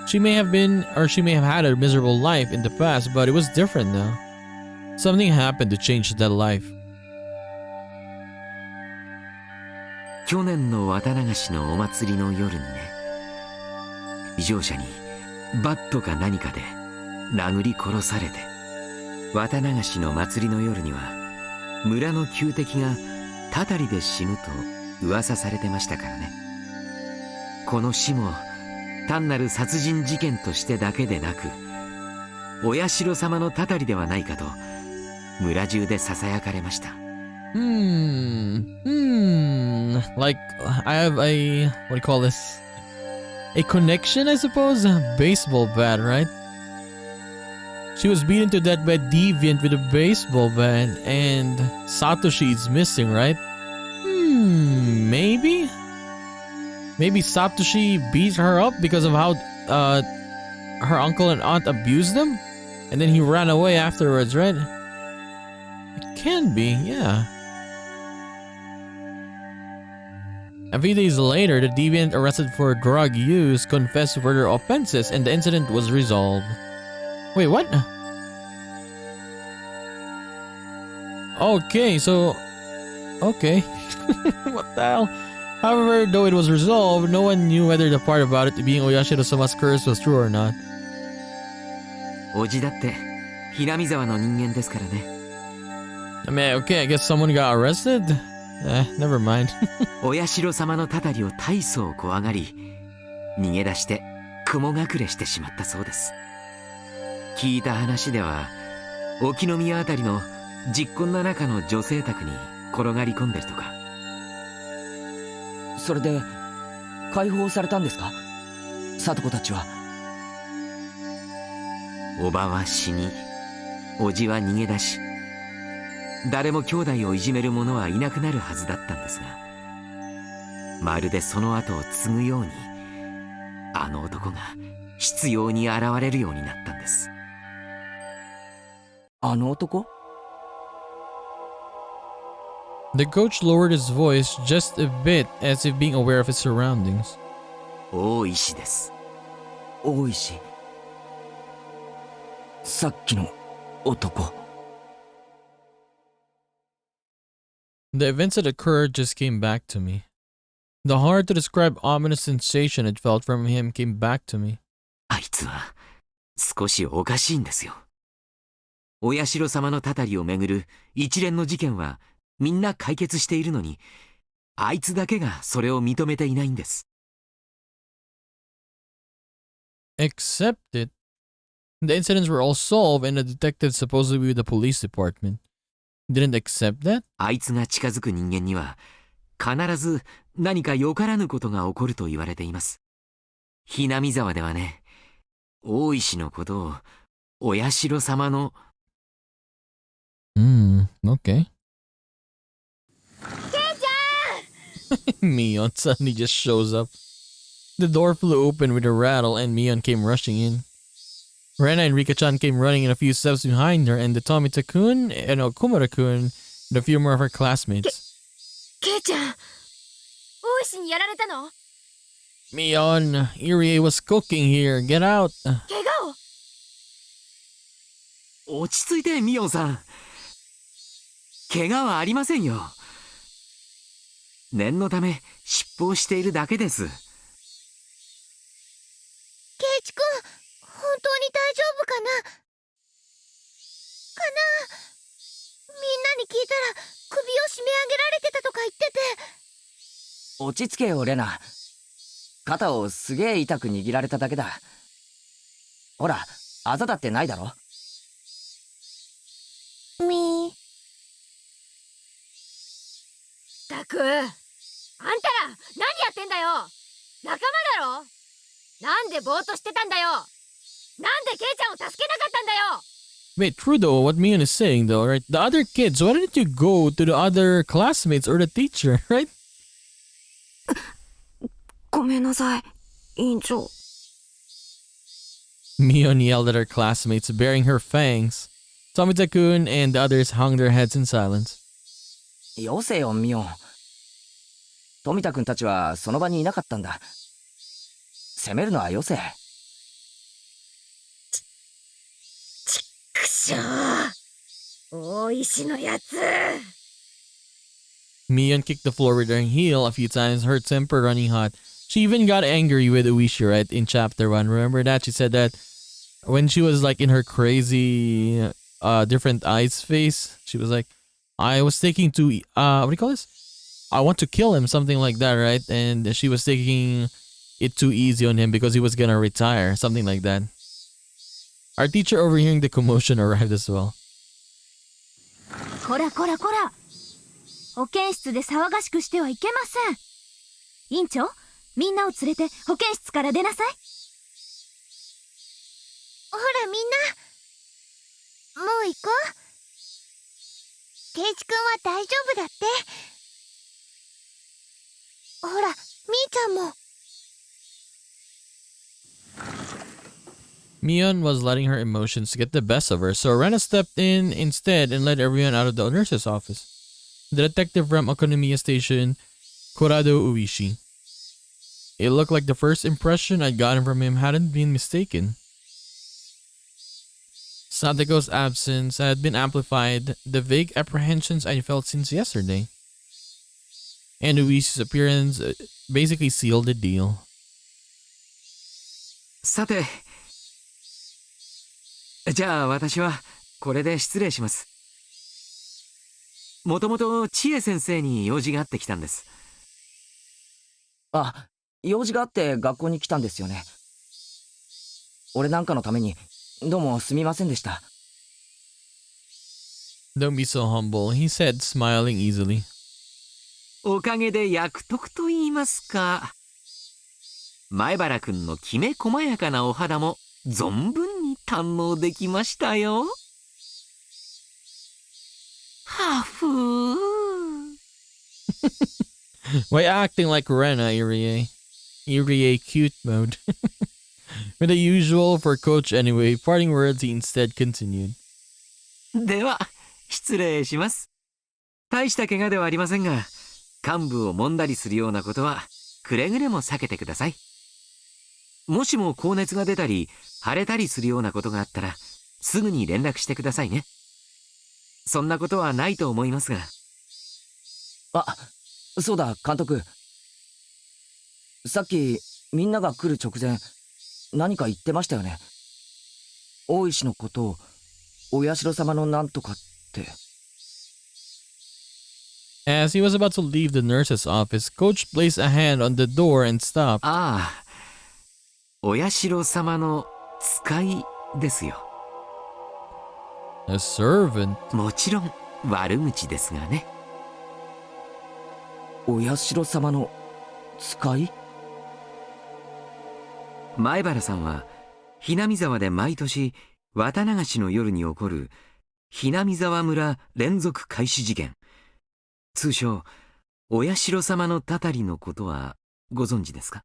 She may have been, or she may have had a miserable life in the past, but it was different now. Something happened to change that life. 去年の綿流しのお祭りの夜にね、異常者にバットか何かで殴り殺されて、綿流しの祭りの夜には村の旧敵がたたりで死ぬと噂されてましたからね。この死も単なる殺人事件としてだけでなく、お社様のたたりではないかと村中でささやかれました。Like, I have a, what do you call this? A connection, I suppose? A baseball bat, right? She was beaten to death by a deviant with a baseball bat, and Satoshi is missing, right? Maybe? Maybe Satoshi beat her up because of how her uncle and aunt abused them? And then he ran away afterwards, right? It can be, yeah. A few days later, the deviant arrested for drug use confessed further offenses and the incident was resolved. Wait, what? Okay, so... Okay. What the hell? However, though it was resolved, no one knew whether the part about it being Oyashiro-sama's curse was true or not. おじだってひなみ沢の人間ですからね。 I mean, okay, I guess someone got arrested? Never mind. お社様のたたりを大層怖がり、逃げ出して雲隠れしてしまったそうです。聞いた話では、沖宮あたりの実婚の中の女性宅に転がり込んでるとか。それで解放されたんですか、里子たちは。おばは死に、おじは逃げ出し、誰も兄弟をいじめる者はいなくなるはずだったんですが、まるでその後を継ぐようにあの男が執拗に現れるようになったんです。あの男？ The coach lowered his voice just a bit as if being aware of his surroundings. 大石です。大石。さっきの男。The events that occurred just came back to me. The hard to describe ominous sensation it felt from him came back to me. あいつは少しおかしいんですよ。お社様のたたりをめぐる一連の事件はみんな解決しているのに、あいつだけがそれを認めていないんです。Except it. The incidents were all solved and the detectives supposedly with the police department didn't accept that? あいつが近づく人間には必ず何かよからぬことが起こると言われています。ひなみ沢ではね、大石のことをお社様のOkay. Mion suddenly just shows up. The door flew open with a rattle and Mion came rushing in. Rena and Rika-chan came running in a few steps behind her, and the Tomita-kun and Okumura-kun and a few more of her classmates. ケイちゃん、大石にやられたの？ Mion, Irie was cooking here. Get out. 怪我を？落ち着いてミオンさん。怪我はありませんよ。念のため疾走しているだけです。ケイチ君、本当に大丈夫かな？みんなに聞いたら首を締め上げられてたとか言ってて。落ち着けよレナ。肩をすげえ痛く握られただけだ。ほら、あざだってないだろ。たく、あんたら何やってんだよ。仲間だろ。なんでぼーっとしてたんだよ。なんでケイちゃんを助けなかったんだよ。 Wait, true though, what Mion is saying though, right? The other kids, why didn't you go to the other classmates or the teacher, right? ごめんなさい、委員長。Mion yelled at her classmates, baring her fangs. Tomita-kun and the others hung their heads in silence. よせよミオン。富田君たちはその場にいなかったんだ。責めるのはよせ。くしょう、大石のやつ。 Mion kicked the floor with her heel a few times, her temper running hot. She even got angry with Uishi, right, in chapter 1. Remember that? She said that when she was like in her crazy different eyes face, she was like, I was taking to, what do you call this? I want to kill him, something like that, right? And she was taking it too easy on him because he was gonna retire, something like that. Our teacher overhearing the commotion arrived as well. こらこらこら、保健室で騒がしくしてはいけません。委員長、みんなを連れて保健室から出なさい。ほらみんな、もう行こう。 ケイチ君は大丈夫だって。ほら、みーちゃんも。Mion was letting her emotions get the best of her, so Rena stepped in instead and led everyone out of the nurse's office. The detective from Okonomiya Station, Kurado Uishi. It looked like the first impression I'd gotten from him hadn't been mistaken. Satoko's absence had been amplified, the vague apprehensions I felt since yesterday. And Uishi's appearance basically sealed the deal. さて、じゃあ私はこれで失礼します。もともと千恵先生に用事があってきたんです。あ、用事があって学校に来たんですよね。俺なんかのためにどうもすみませんでした。Don't be so humble, he said, smiling easily. おかげで役得と言いますか。前原くんのきめ細やかなお肌も存分に堪能できましたよ。はふー。Why acting like Rena, Irie? Irie cute mode. With the usual for Coach anyway, parting words he instead continued. では、失礼します。大した怪我ではありませんが、患部を揉んだりするようなことはくれぐれも避けてください。もしも高熱が出たり腫れたりするようなことがあったらすぐに連絡してくださいね。そんなことはないと思いますが。あ、そうだ監督。さっきみんなが来る直前何か言ってましたよね。大石のことをお社様のなんとかって。As he was about to leave the nurse's office, Coach placed a hand on the door and stopped. ああ、お社様の使いですよ。A servant? もちろん悪口ですがね。お社様の使い？前原さんはひなみ沢で毎年綿流しの夜に起こるひなみ沢村連続開始事件、通称お社様のたたりのことはご存知ですか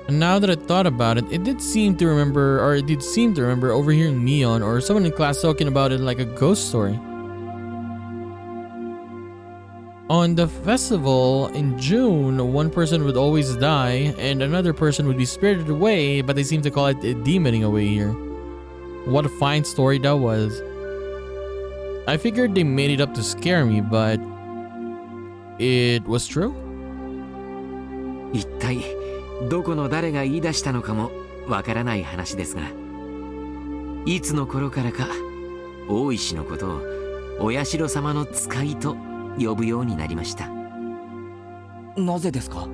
？Now that I thought about it, it did seem to remember overhearing Mion or someone in class talking about it like a ghost story. On the festival in June, one person would always die and another person would be spirited away, but they seem to call it demoning away here. What a fine story that was. I figured they made it up to scare me, but it was true. 一体どこの誰が言い出したのかもわからない話ですが、いつの頃からか大石のことをお社様の使いと呼ぶようになりました。なぜですか？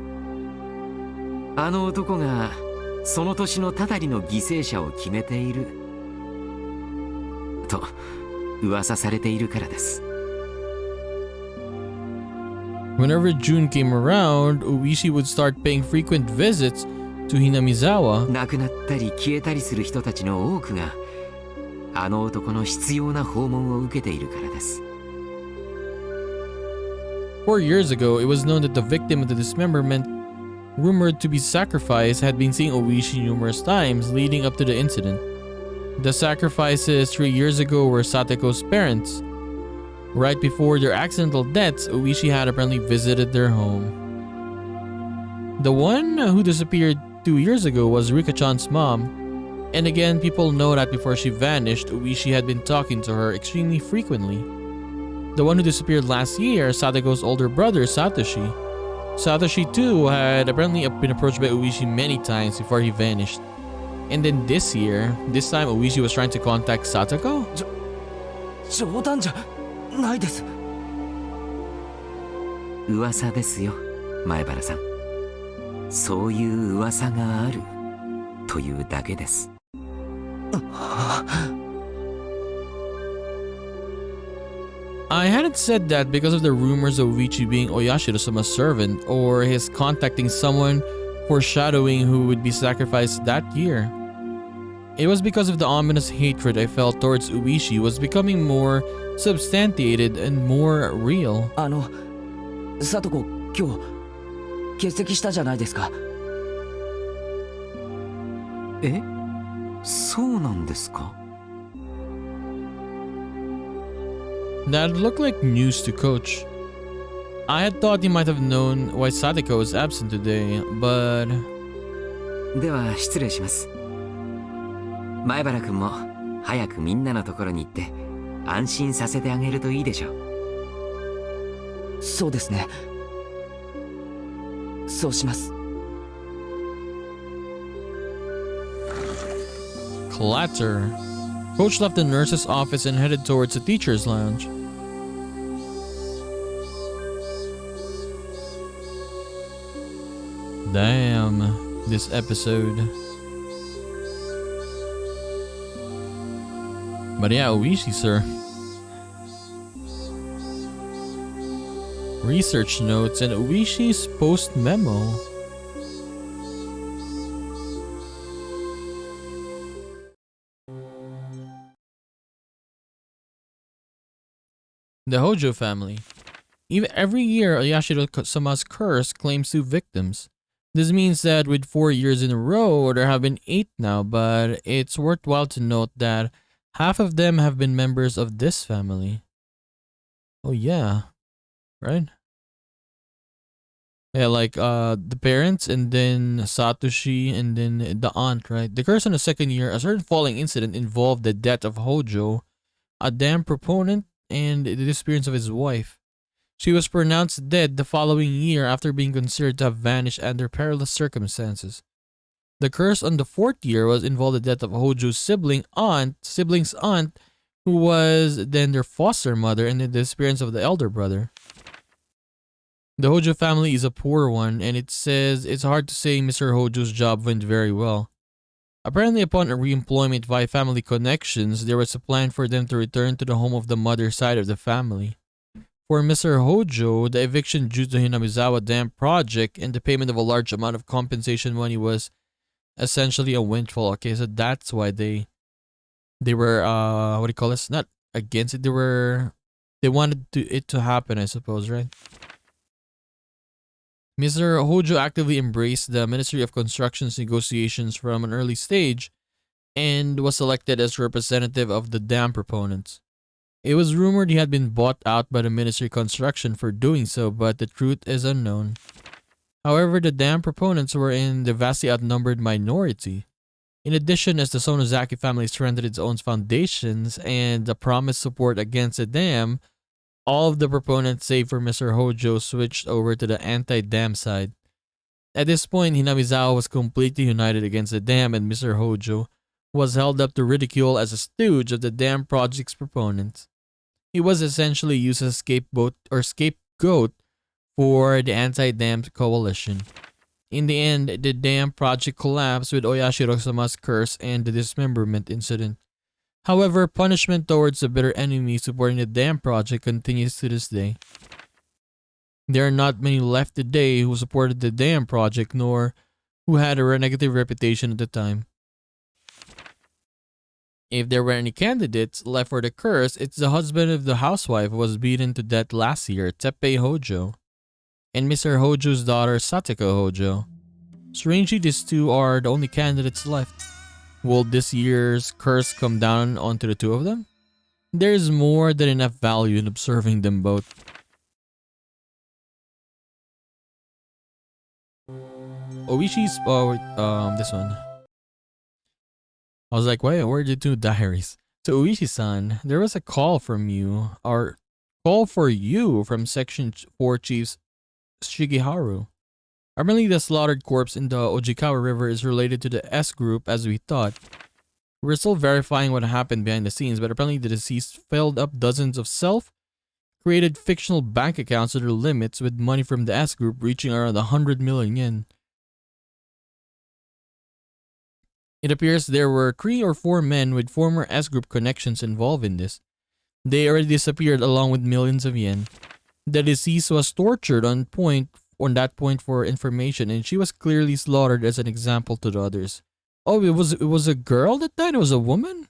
あの男がその年のたたりの犠牲者を決めていると噂されているからです。Whenever June came around, Uishi would start paying frequent visits to Hinamizawa. 亡くなったり消えたりする人たちの多くがあの男の執拗な訪問を受けているからです。4 years ago, it was known that the victim of the dismemberment, rumored to be sacrificed, had been seeing Uishi numerous times leading up to the incident. The sacrifices 3 years ago were Satoko's parents. Right before their accidental deaths, Uishi had apparently visited their home. The one who disappeared 2 years ago was Rika-chan's mom. And again, people know that before she vanished, Uishi had been talking to her extremely frequently. The one who disappeared last year, Satoko's older brother, Satoshi. Satoshi too had apparently been approached by Uishi many times before he vanished. And then this time Uishi was trying to contact Satoko? 冗談じゃないです。噂ですよ、前原さん。そういう噂があるというだけです。I hadn't said that because of the rumors of Uichi being Oyashiro-sama's servant or his contacting someone foreshadowing who would be sacrificed that year. It was because of the ominous hatred I felt towards Uishi was becoming more substantiated and more real. サトコ、今日欠席したじゃないですか。え、そうなんですか？ That looked like news to Coach. I had thought he might have known why Satoko was absent today, but... では失礼します。前原くんも早くみんなのところに行って安心させてあげるといいでしょう。そうですね。そうします。Clatter. Coach left the nurse's office and headed towards the teacher's lounge. Damn, this episode. But yeah, Oishi, sir. Research notes and Oishi's post memo. The Hojo family. Even every year, Yashiro-sama's curse claims 2 victims. This means that with 4 years in a row, there have been 8 now, but it's worthwhile to note that half of them have been members of this family. Oh yeah, right? Yeah, like the parents and then Satoshi and then the aunt, right? The curse on the second year, a certain falling incident involved the death of Hojo, a damn proponent, and the disappearance of his wife. She was pronounced dead the following year after being considered to have vanished under perilous circumstances. The curse on the 4th year was involved the death of Hojo's sibling's aunt, who was then their foster mother, and the disappearance of the elder brother. The Hojo family is a poor one, and it says it's hard to say Mr. Hojo's job went very well. Apparently, upon a re-employment via family connections, there was a plan for them to return to the home of the mother side of the family. For Mr. Hojo, the eviction due to Hinamizawa Dam project and the payment of a large amount of compensation money was essentially a windfall. Okay, so that's why they were what do you call this? Not against it. They wanted it to happen, I suppose, right? Mr. Hojo actively embraced the Ministry of Construction's negotiations from an early stage and was elected as representative of the dam proponents. It was rumored he had been bought out by the Ministry of Construction for doing so, but the truth is unknown. However, the dam proponents were in the vastly outnumbered minority. In addition, as the Sonozaki family strengthened its own foundations and the promised support against the dam, all of the proponents, save for Mr. Hojo, switched over to the anti-dam side. At this point, Hinamizawa was completely united against the dam, and Mr. Hojo was held up to ridicule as a stooge of the dam project's proponents. He was essentially used as a scapegoat for the anti-dam coalition. In the end, the dam project collapsed with Oyashiro-sama's curse and the dismemberment incident. However, punishment towards the bitter enemy supporting the dam project continues to this day. There are not many left today who supported the dam project nor who had a negative reputation at the time. If there were any candidates left for the curse, it's the husband of the housewife who was beaten to death last year, Teppei Hojo, and Mr. Hojo's daughter, Satoko Hojo. Strangely, these two are the only candidates left. Will this year's curse come down onto the two of them? There's more than enough value in observing them both. Oishi's, this one. I was like, wait, where are the 2 diaries? So Oishi-san, there was a call from you, or call for you from Section 4 Chief Shigeharu. Apparently the slaughtered corpse in the Ojikawa River is related to the S group as we thought. We're still verifying what happened behind the scenes, but apparently the deceased filled up dozens of self-created fictional bank accounts to their limits with money from the S group reaching around 100 million yen. It appears there were 3 or 4 men with former S group connections involved in this. They already disappeared along with millions of yen. The deceased was tortured on that point for information, and she was clearly slaughtered as an example to the others. Oh, it was a girl that died? It was a woman?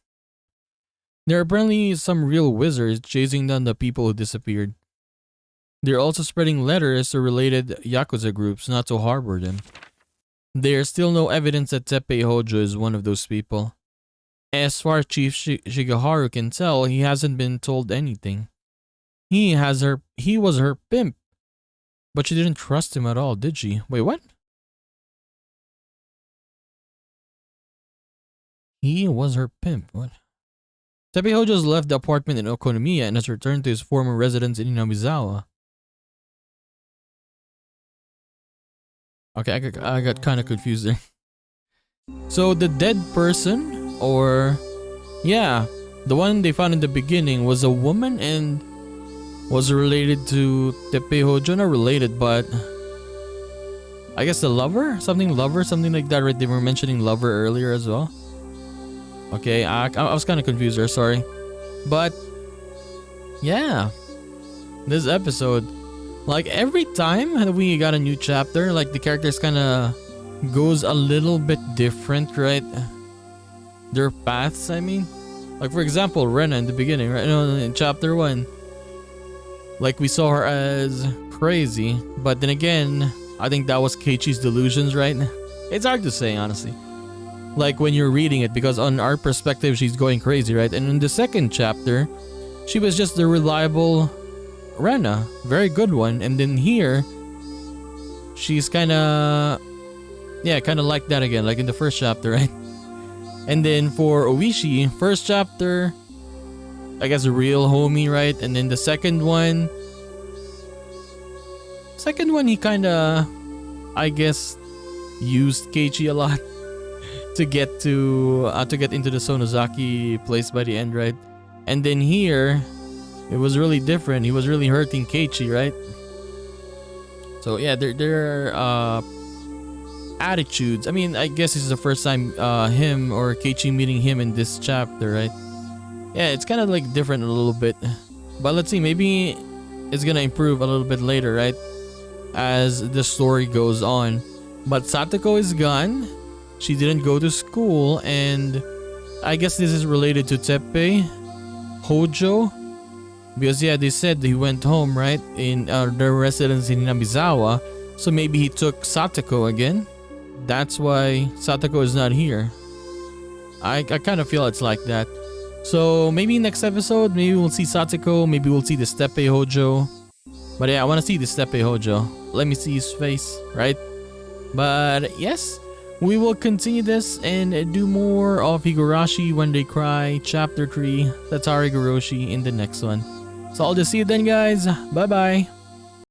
There are apparently some real wizards chasing down the people who disappeared. They're also spreading letters to related Yakuza groups not to harbor them. There's still no evidence that Teppei Hojo is one of those people. As far as Chief Shigeharu can tell, he hasn't been told anything. He was her pimp. But she didn't trust him at all, did she? Wait, what? He was her pimp. What? Teppei Hojo's left the apartment in Okonomiya and has returned to his former residence in Inamizawa. Okay, I got kind of confused there. So the dead person, or yeah, the one they found in the beginning was a woman and was related to Teppei Hojo. Not related, but I guess the lover? Something like that, right? They were mentioning lover earlier as well. Okay, I was kind of confused there, sorry. But yeah, this episode, like every time that we got a new chapter, like the characters kind of goes a little bit different, right? Their paths, I mean. Like for example, Rena in the beginning, right? No, in chapter 1. Like we saw her as crazy, but then again, I think that was Keiichi's delusions, right? It's hard to say, honestly. Like when you're reading it, because on our perspective, she's going crazy, right? And in the second chapter, she was just the reliable Rena, very good one. And then here, she's kind of like that again, like in the first chapter, right? And then for Oishi, first chapter, I guess a real homie, right? And then the second one, he kind of, I guess, used Keiichi a lot to get into the Sonozaki place by the end, right? And then here, it was really different. He was really hurting Keiichi, right? So yeah, there are attitudes. I mean, I guess this is the first time him or Keiichi meeting him in this chapter, right? Yeah, it's kind of like different a little bit. But let's see, maybe it's gonna improve a little bit later, right? As the story goes on. But Satoko is gone. She didn't go to school, and I guess this is related to Teppei Hojo. Because yeah, they said he went home, right? In their residence in Inamizawa. So maybe he took Satoko again. That's why Satoko is not here. I kind of feel it's like that. So maybe next episode, maybe we'll see Satoko, maybe we'll see the Teppei Hojo. But yeah, I want to see the Teppei Hojo. Let me see his face, right? But yes, we will continue this and do more of Higurashi When They Cry, Chapter 3, Tatarigoroshi in the next one. So I'll just see you then, guys. Bye bye.